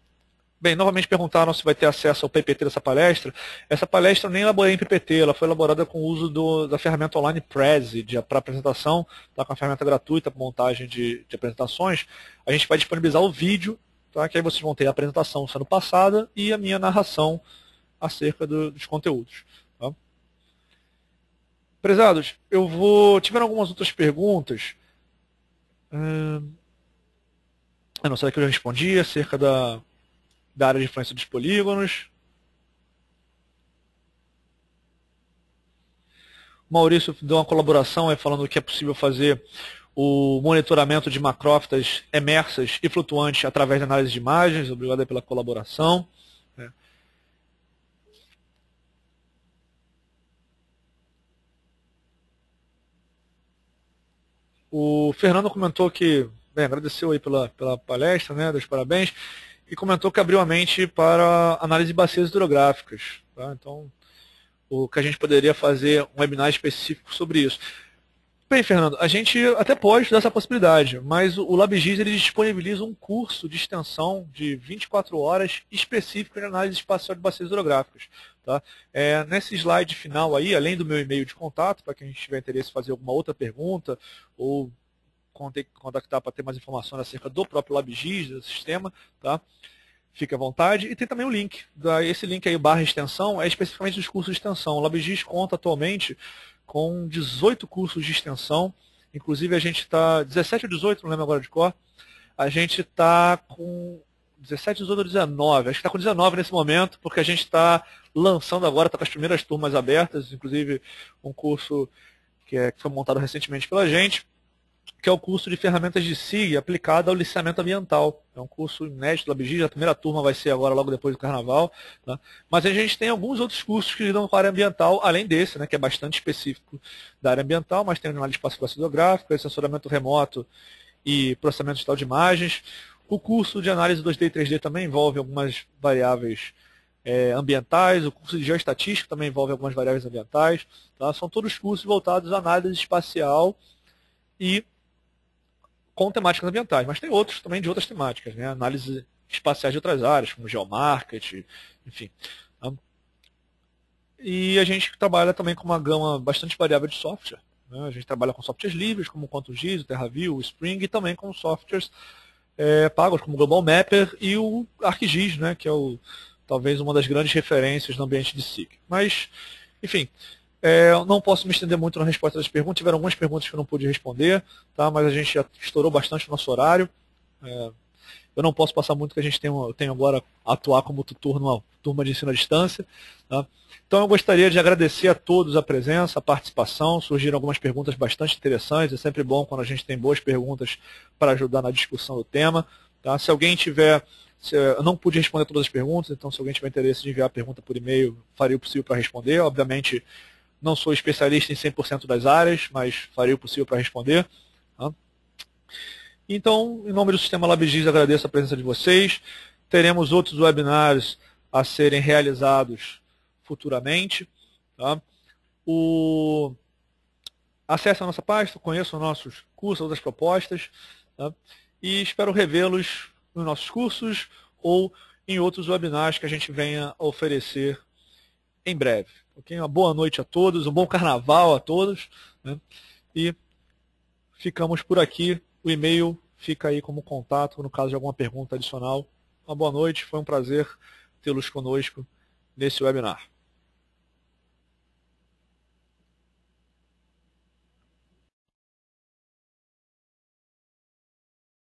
Bem, novamente perguntaram se vai ter acesso ao PPT dessa palestra. Essa palestra eu nem elaborei em PPT, ela foi elaborada com o uso da ferramenta online Prezi para apresentação, tá, com a ferramenta gratuita para montagem de apresentações. A gente vai disponibilizar o vídeo, tá, que aí vocês vão ter a apresentação sendo passada e a minha narração acerca dos conteúdos. Tá. Prezados, tiveram algumas outras perguntas. Não sei que eu já respondi acerca da área de influência dos polígonos. O Maurício deu uma colaboração aí falando que é possível fazer o monitoramento de macrófitas emersas e flutuantes através da análise de imagens. Obrigado aí pela colaboração. O Fernando comentou que, bem, agradeceu aí pela palestra, né, dos parabéns, e comentou que abriu a mente para análise de bacias hidrográficas. Tá? Então, o que a gente poderia fazer um webinar específico sobre isso. Bem, Fernando, a gente até pode dar essa possibilidade, mas o LabGIS ele disponibiliza um curso de extensão de 24 horas específico de análise espacial de bacias hidrográficas. Tá? Nesse slide final aí, além do meu e-mail de contato, para quem tiver interesse em fazer alguma outra pergunta ou contactar para ter mais informações acerca do próprio LabGIS, do sistema, tá? Fique à vontade. E tem também o link. Esse link aí, /extensão, é especificamente dos cursos de extensão. O LabGIS conta atualmente com 18 cursos de extensão. Inclusive a gente está, 17 ou 18, não lembro agora de cor, a gente está com 17, 18 ou 19, acho que está com 19 nesse momento, porque a gente está lançando agora, está com as primeiras turmas abertas, inclusive um curso que foi montado recentemente pela gente, que é o curso de ferramentas de SIG aplicado ao licenciamento ambiental. É um curso inédito do LabGIS, a primeira turma vai ser agora logo depois do Carnaval. Tá? Mas a gente tem alguns outros cursos que lidam com a área ambiental, além desse, né, que é bastante específico da área ambiental, mas tem análise de espaço hidrográfica, sensoramento remoto e processamento digital de imagens. O curso de análise 2D e 3D também envolve algumas variáveis ambientais, o curso de geoestatística também envolve algumas variáveis ambientais. Tá? São todos cursos voltados à análise espacial e com temáticas ambientais, mas tem outros também de outras temáticas, né? Análise espaciais de outras áreas, como geomarket, enfim. E a gente trabalha também com uma gama bastante variável de software. Né? A gente trabalha com softwares livres, como o QuantumGIS, o TerraView, o Spring, e também com softwares pagos, como o Global Mapper e o ArcGIS, né? Que é talvez uma das grandes referências no ambiente de SIG. Mas, enfim, Eu não posso me estender muito na resposta das perguntas, tiveram algumas perguntas que eu não pude responder, tá? Mas a gente já estourou bastante o nosso horário. Eu não posso passar muito, que a gente tem agora a atuar como tutor numa turma de ensino à distância. Tá? Então eu gostaria de agradecer a todos a presença, a participação. Surgiram algumas perguntas bastante interessantes. É sempre bom quando a gente tem boas perguntas para ajudar na discussão do tema. Tá? Se alguém tiver... Eu não pude responder todas as perguntas, então se alguém tiver interesse de enviar a pergunta por e-mail, farei o possível para responder. Obviamente, não sou especialista em 100% das áreas, mas farei o possível para responder. Tá? Então, em nome do Sistema LabGIS, agradeço a presença de vocês. Teremos outros webinars a serem realizados futuramente. Tá? Acesse a nossa página, conheça os nossos cursos, outras propostas. Tá? E espero revê-los nos nossos cursos ou em outros webinars que a gente venha a oferecer em breve. Okay? Uma boa noite a todos, um bom carnaval a todos. Né? E ficamos por aqui. O e-mail fica aí como contato no caso de alguma pergunta adicional. Uma boa noite, foi um prazer tê-los conosco nesse webinar.